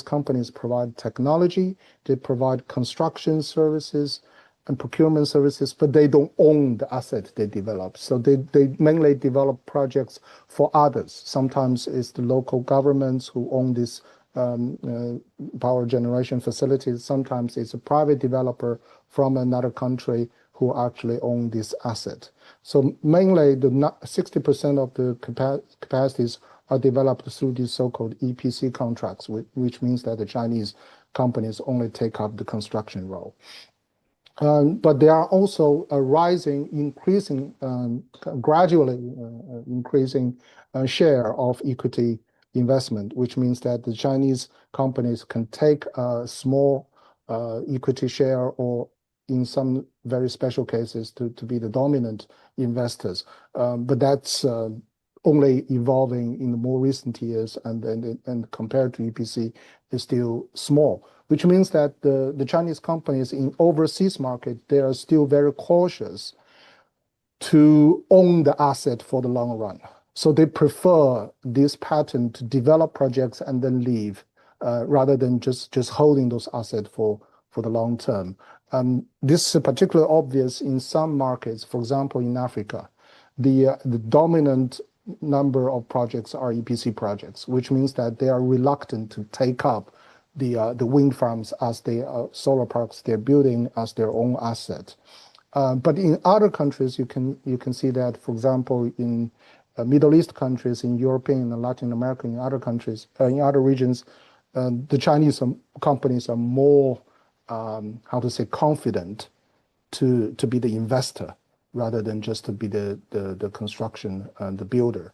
companies provide technology, they provide construction services and procurement services, but they don't own the asset they develop. So they mainly develop projects for others. Sometimes it's the local governments who own these power generation facilities. Sometimes it's a private developer from another country who actually own this asset. So mainly the 60% of the capacities are developed through these so-called EPC contracts, which means that the Chinese companies only take up the construction role. But there are also gradually increasing share of equity investment, which means that the Chinese companies can take a small equity share or in some very special cases to be the dominant investors. But that's only evolving in the more recent years and compared to EPC is still small, which means that the Chinese companies in overseas market, they are still very cautious to own the asset for the long run. So they prefer this pattern to develop projects and then leave, rather than just holding those assets for the long term. This is particularly obvious in some markets. For example, in Africa, the dominant number of projects are EPC projects, which means that they are reluctant to take up the wind farms as solar parks they're building as their own asset. But in other countries, you can see that, for example, in Middle East countries, in European and Latin America, in other countries, in other regions, the Chinese companies are more confident to be the investor rather than just to be the construction and the builder.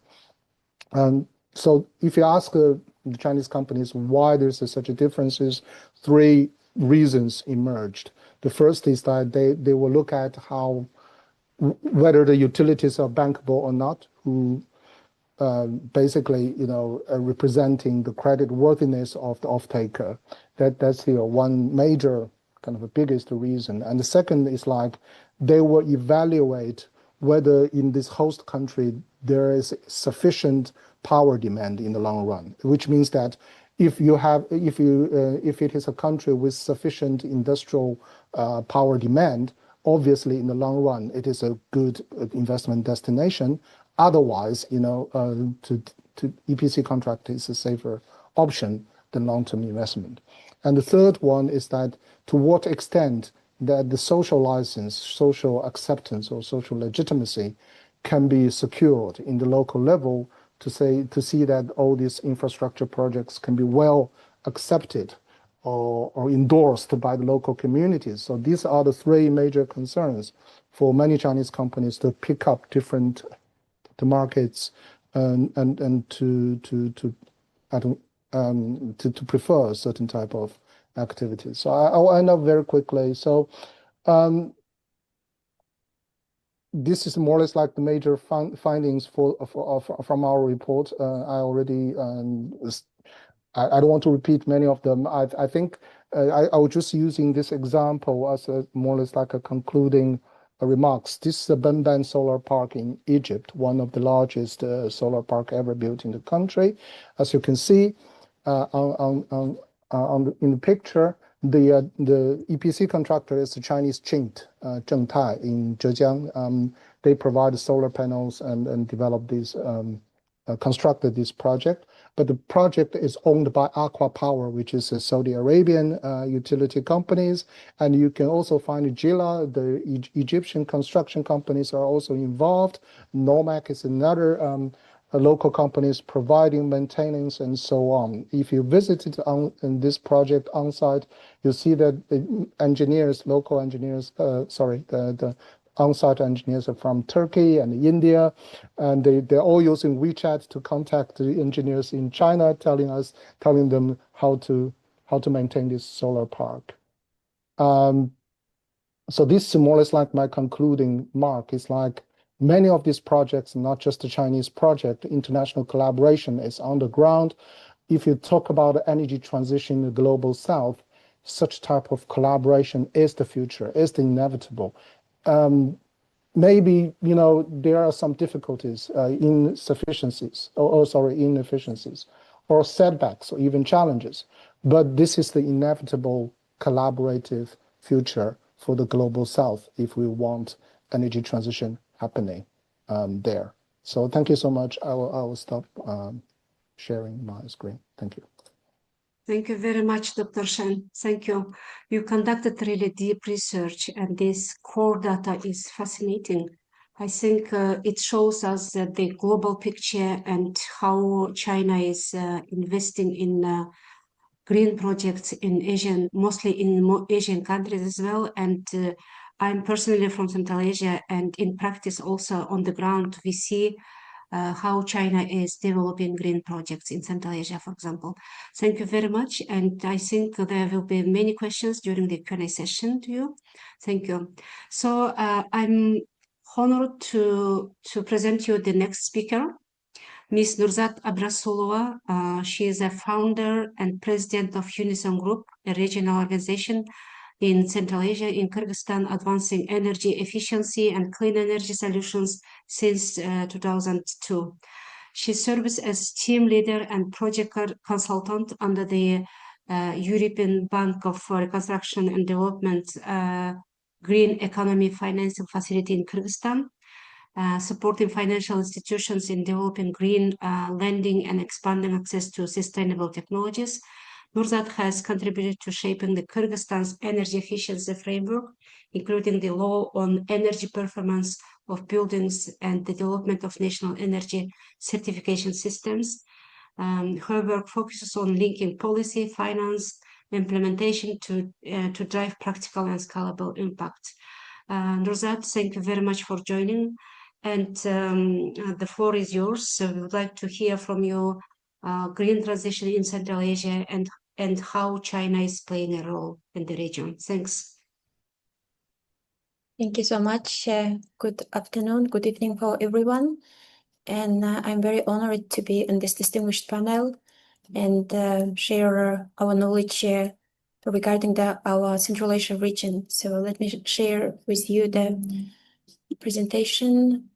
So if you ask the Chinese companies why there's such a differences, 3 reasons emerged. The first is that they will look at whether the utilities are bankable or not, who basically, representing the credit worthiness of the off-taker. That's one major kind of a biggest reason. And the second is like they will evaluate whether in this host country there is sufficient power demand in the long run, which means that if it is a country with sufficient industrial power demand, obviously in the long run it is a good investment destination. Otherwise, to EPC contract is a safer option than long-term investment. And the third one is that to what extent that the social license, social acceptance, or social legitimacy can be secured in the local level to see that all these infrastructure projects can be well accepted or endorsed by the local communities. So these are the 3 major concerns for many Chinese companies to pick up different markets and to prefer a certain type of activities. So I'll end up very quickly. So this is more or less like the major findings from our report. I don't want to repeat many of them. I think I was just using this example as more or less like a concluding remarks. This is a Benban solar park in Egypt, one of the largest solar park ever built in the country. As you can see in the picture, the EPC contractor is the Chinese Qint, Zhengtai in Zhejiang. They provide solar panels and develop these, constructed this project. But the project is owned by Aqua Power, which is a Saudi Arabian utility companies. And you can also find Gila, the Egyptian construction companies are also involved. Nomac is another local companies providing maintenance and so on. If you visited in this project on site, you'll see that the engineers, local engineers, the on-site engineers are from Turkey and India, and they're all using WeChat to contact the engineers in China, telling them how to maintain this solar park. So this is more or less like my concluding mark. It's like many of these projects, not just the Chinese project, international collaboration is on the ground. If you talk about energy transition in the global south, such type of collaboration is the future, is the inevitable. Maybe, there are some difficulties, inefficiencies, or setbacks, or even challenges. But this is the inevitable collaborative future for the global south if we want energy transition happening there. So thank you so much. I will stop sharing my screen. Thank you. Thank you very much, Dr. Shen. Thank you. You conducted really deep research, and this core data is fascinating. I think it shows us that the global picture and how China is investing in green projects in mostly in Asian countries as well. And I'm personally from Central Asia, and in practice also on the ground, we see how China is developing green projects in Central Asia, for example. Thank you very much. And I think there will be many questions during the Q&A session to you. Thank you. So I'm honored to present you the next speaker, Ms. Nurzat Abrasulova. She is a founder and president of Unison Group, a regional organization in Central Asia, in Kyrgyzstan, advancing energy efficiency and clean energy solutions since 2002. She serves as team leader and project consultant under the European Bank of Reconstruction and Development Green Economy Financing Facility in Kyrgyzstan, supporting financial institutions in developing green lending and expanding access to sustainable technologies. Nurzat has contributed to shaping the Kyrgyzstan's energy efficiency framework, including the law on energy performance of buildings and the development of national energy certification systems. Her work focuses on linking policy, finance, implementation to drive practical and scalable impact. Nurzat, thank you very much for joining. And the floor is yours. So we would like to hear from you green transition in Central Asia and how China is playing a role in the region. Thanks. Thank you so much. Good afternoon, good evening for everyone. And I'm very honored to be in this distinguished panel and share our knowledge regarding our Central Asia region. So let me share with you the presentation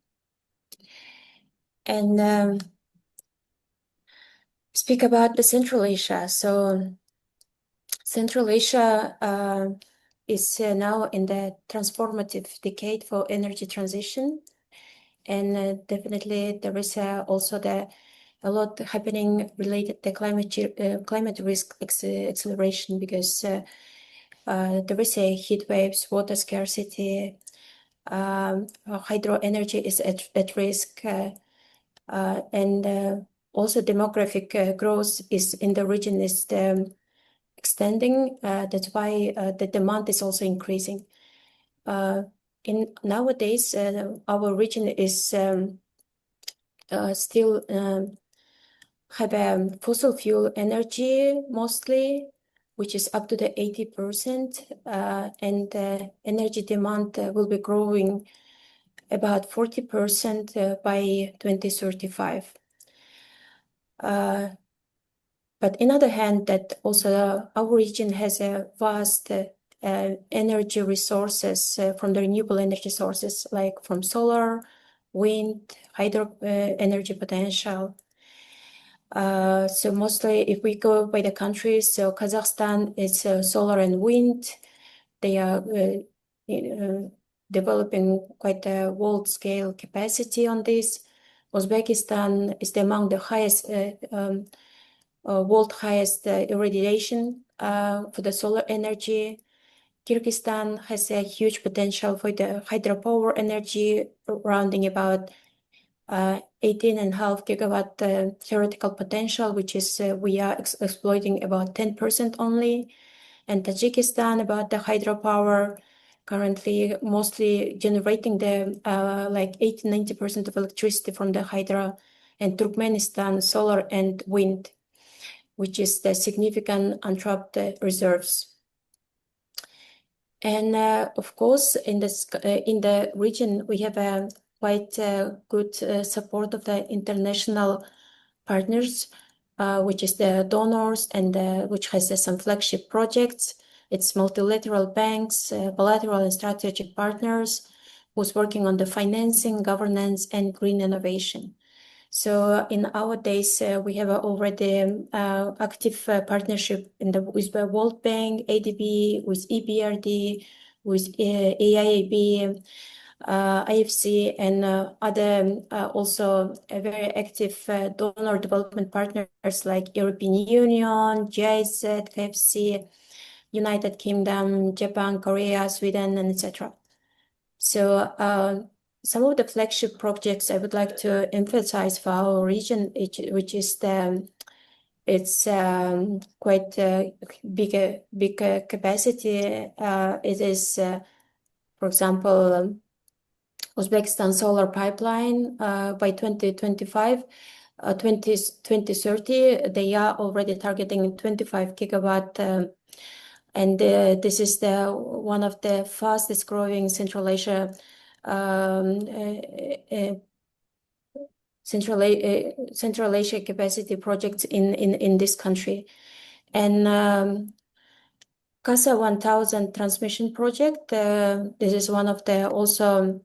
and speak about the Central Asia. So Central Asia is now in the transformative decade for energy transition. And definitely there is also a lot happening related to climate risk acceleration, because there is a heat waves, water scarcity, hydro energy is at risk, and also demographic growth is in the region is extending. That's why the demand is also increasing. In nowadays, our region is still have fossil fuel energy mostly, which is up to the 80%, and energy demand will be growing about 40% by 2035. But on the other hand, that also our region has a vast energy resources from the renewable energy sources, like from solar, wind, hydro energy potential. So mostly if we go by the countries, so Kazakhstan is solar and wind. They are developing quite a world scale capacity on this. Uzbekistan is among the highest world highest irradiation for the solar energy. Kyrgyzstan has a huge potential for the hydropower energy, rounding about 18.5 gigawatt theoretical potential, which is we are exploiting about 10% only. And Tajikistan about the hydropower, currently mostly generating the like 80-90% of electricity from the hydro, and Turkmenistan solar and wind, which is the significant untapped reserves. And of course, in the region, we have a quite good support of the international partners, which is the donors, and which has some flagship projects. It's multilateral banks, bilateral and strategic partners, who's working on the financing, governance, and green innovation. So in our days, we have already active partnership with the World Bank, ADB, with EBRD, with AIAB, IFC, and other also very active donor development partners like European Union, GIZ, KFC, United Kingdom, Japan, Korea, Sweden, and etc. So some of the flagship projects I would like to emphasize for our region, which is it's quite big capacity. It is, for example, Uzbekistan solar pipeline by 2025. 2030, they are already targeting 25 gigawatt, and this is one of the fastest growing Central Asia capacity projects in this country. And CASA 1000 transmission project, this is one of the also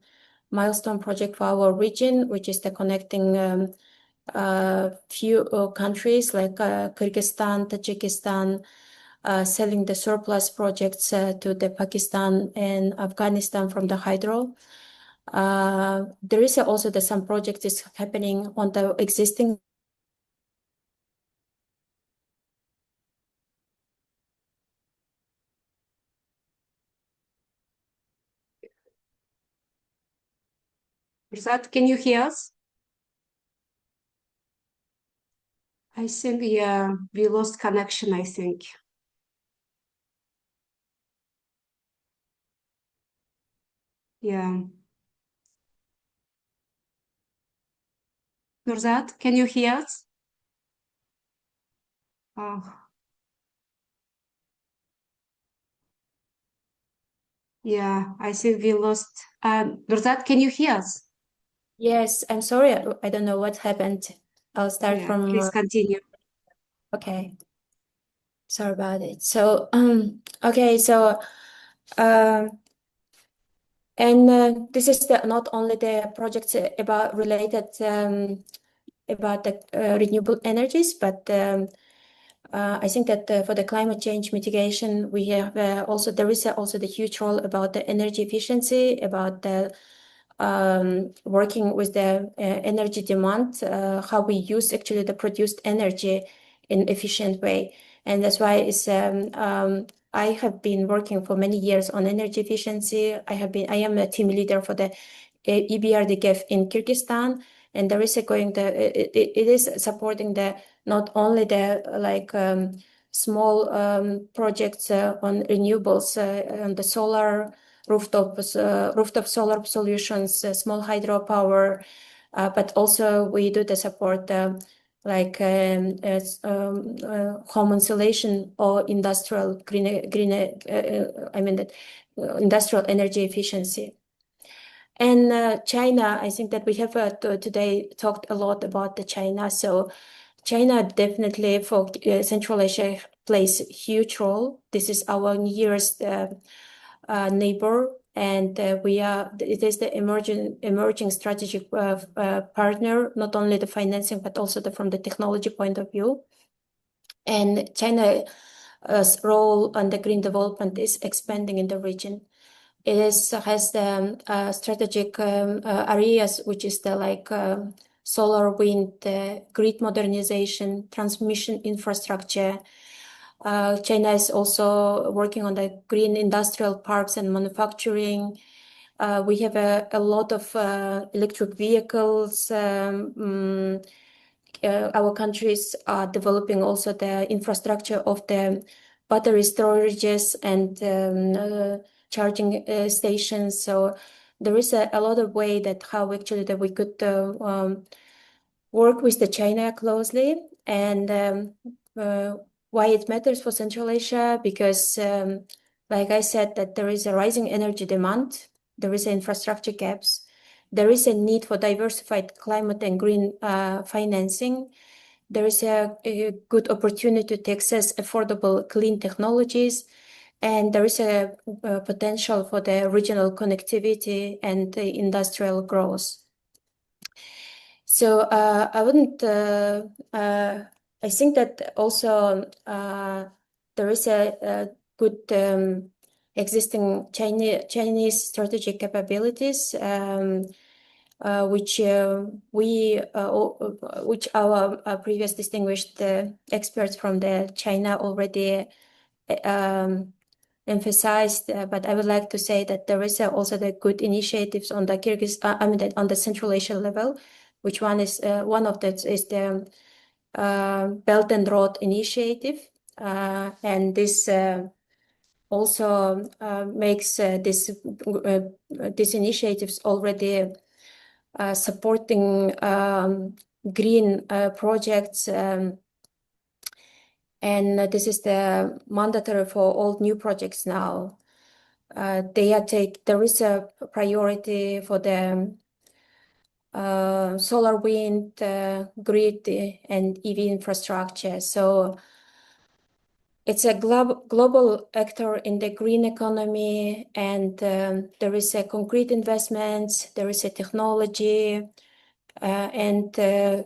milestone project for our region, which is the connecting few countries like Kyrgyzstan, Tajikistan, selling the surplus projects to the Pakistan and Afghanistan from the hydro. There is also some project is happening on the existing. Rosat, can you hear us? I think, yeah, we lost connection, I think. Yeah. Nurzat, can you hear us? Oh. Yeah, I think we lost. Nurzat, can you hear us? Yes, I'm sorry. I don't know what happened. I'll start Yeah, from. please continue. Okay. Sorry about it. So, okay, so, and this is not only the projects about related about the renewable energies, but I think that for the climate change mitigation, we have there is also the huge role about the energy efficiency, about the working with the energy demand, how we use actually the produced energy in efficient way. And that's why I have been working for many years on energy efficiency. I am a team leader for the EBRD in Kyrgyzstan, and there is it is supporting not only the small projects on renewables, on the solar rooftop solar solutions, small hydropower, but also we do the support home insulation or industrial industrial energy efficiency. And China, I think that we have today talked a lot about the China. So China definitely for Central Asia plays a huge role. This is our nearest neighbor, and it is the emerging strategic partner, not only the financing but also from the technology point of view. And China's role on the green development is expanding in the region. It has the strategic areas, which is the solar, wind, grid modernization, transmission infrastructure. China is also working on the green industrial parks and manufacturing. We have a lot of electric vehicles. Our countries are developing also the infrastructure of the battery storages and charging stations. So there is a lot of way that how actually that we could work with the China closely. And why it matters for Central Asia, because like I said, that there is a rising energy demand, there is infrastructure gaps, there is a need for diversified climate and green financing. There is a good opportunity to access affordable clean technologies, and there is a potential for the regional connectivity and the industrial growth. So I wouldn't. I think that also there is a good existing Chinese strategic capabilities, which our previous distinguished experts from China already emphasized. But I would like to say that there is also the good initiatives on the on the Central Asia level, which one of that is the Belt and Road Initiative, and this also makes these initiatives already supporting green projects, and this is the mandatory for all new projects now. There is a priority for the solar, wind, grid, and EV infrastructure. So it's a global actor in the green economy, and there is a concrete investments, there is a technology, and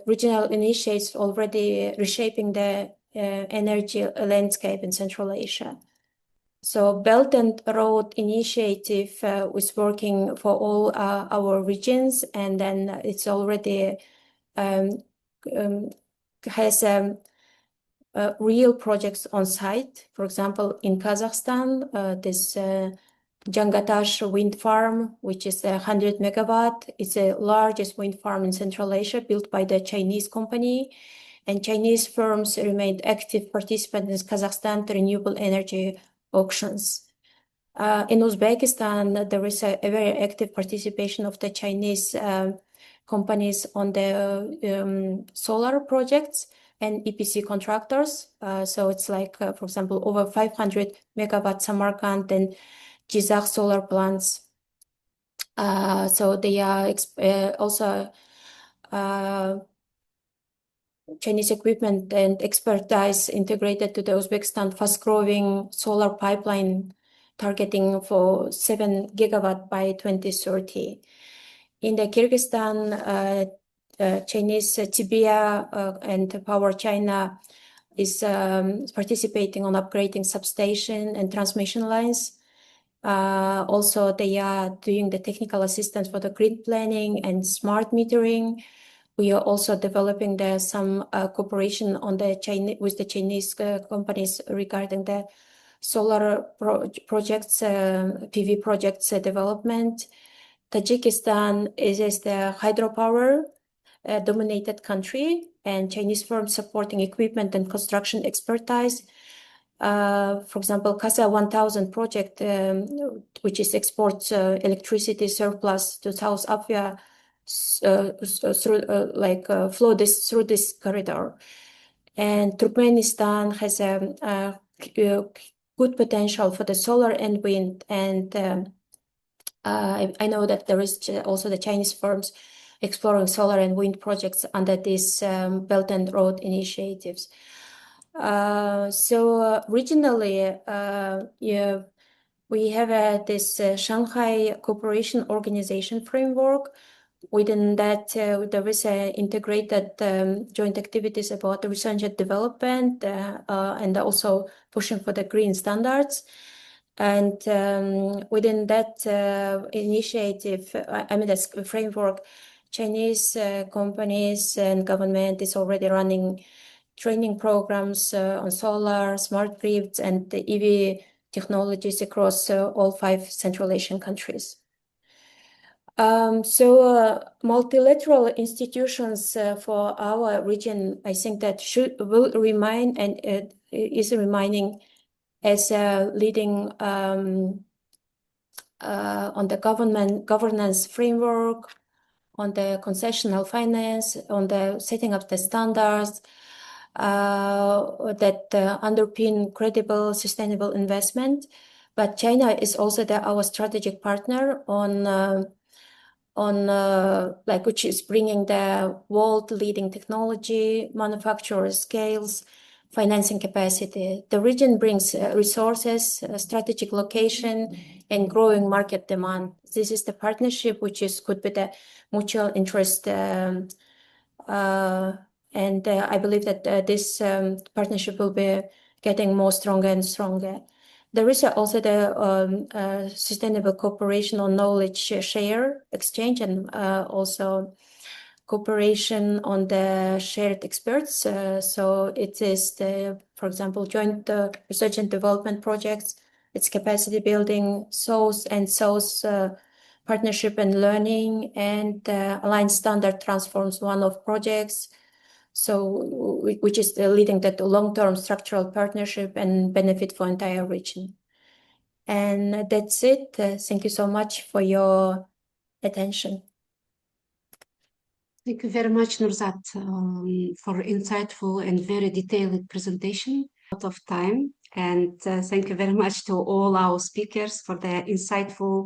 regional initiatives already reshaping the energy landscape in Central Asia. So Belt and Road Initiative is working for all our regions, and then it's already has real projects on site. For example, in Kazakhstan, this Jangatash wind farm, which is 100 megawatt. It's the largest wind farm in Central Asia, built by the Chinese company. And Chinese firms remained active participants in Kazakhstan renewable energy auctions. In Uzbekistan, there is a very active participation of the Chinese companies on the solar projects and EPC contractors. So it's like, for example, over 500 megawatt Samarkand and Jizakh solar plants. So they are also Chinese equipment and expertise integrated to the Uzbekistan fast-growing solar pipeline targeting for 7 gigawatt by 2030. In the Kyrgyzstan, Chinese Tibia and Power China is participating on upgrading substation and transmission lines. Also, they are doing the technical assistance for the grid planning and smart metering. We are also developing some cooperation on with the Chinese companies regarding the solar projects, PV projects development. Tajikistan is the hydropower dominated country, and Chinese firms supporting equipment and construction expertise. For example, Kasa 1000 project, which is exports electricity surplus to South Africa through flow through this corridor. And Turkmenistan has a good potential for the solar and wind, and I know that there is also the Chinese firms exploring solar and wind projects under these Belt and Road initiatives. So regionally, we have this Shanghai Cooperation Organization framework. Within that, there is integrated joint activities about the research and development, and also pushing for the green standards. And within that initiative, that framework, Chinese companies and government is already running training programs on solar, smart grids, and the EV technologies across all 5 Central Asian countries. So multilateral institutions for our region, I think that will remain and is remaining as a leading on the governance framework, on the concessional finance, on the setting up the standards that underpin credible, sustainable investment. but China is also our strategic partner which is bringing the world leading technology, manufacturer scales, financing capacity. The region brings resources, strategic location, and growing market demand. This is the partnership which could be the mutual interest, and I believe that this partnership will be getting more stronger and stronger. There is also the sustainable cooperation on knowledge share exchange, and also cooperation on the shared experts. So it is for example, joint research and development projects. It's capacity building, source partnership and learning, and aligned standard transforms one of projects. So which is leading to long-term structural partnership and benefit for entire region. And that's it. Thank you so much for your attention. Thank you very much, Nurzat, for insightful and very detailed presentation. A lot of time, and thank you very much to all our speakers for their insightful,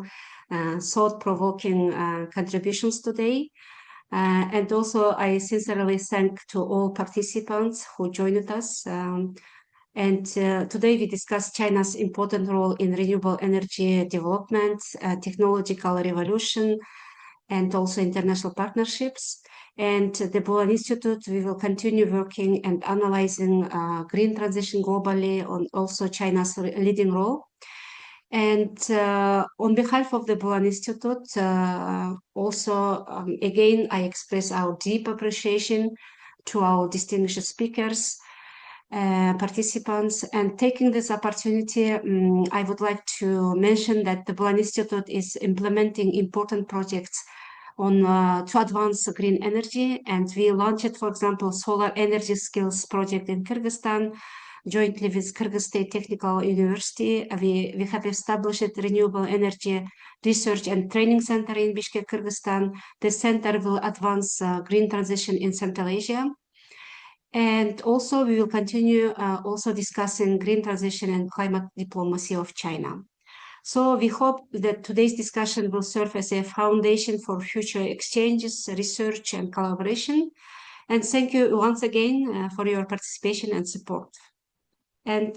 thought-provoking contributions today. And also, I sincerely thank to all participants who joined us. And today we discussed China's important role in renewable energy development, technological revolution, and also international partnerships. And the Bulan Institute, we will continue working and analyzing green transition globally, on also China's leading role. And on behalf of the Bulan Institute, also, again, I express our deep appreciation to our distinguished speakers, participants, and taking this opportunity, I would like to mention that the Bulan Institute is implementing important projects on to advance green energy, and we launched, for example, solar energy skills project in Kyrgyzstan, jointly with Kyrgyz State Technical University. We have established renewable energy research and training center in Bishkek, Kyrgyzstan. The center will advance green transition in Central Asia. And also we will continue also discussing green transition and climate diplomacy of China. So we hope that today's discussion will serve as a foundation for future exchanges, research, and collaboration. And thank you once again for your participation and support. And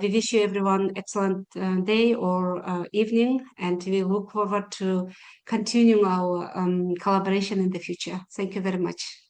we wish you everyone excellent day or evening, and we look forward to continuing our collaboration in the future. Thank you very much.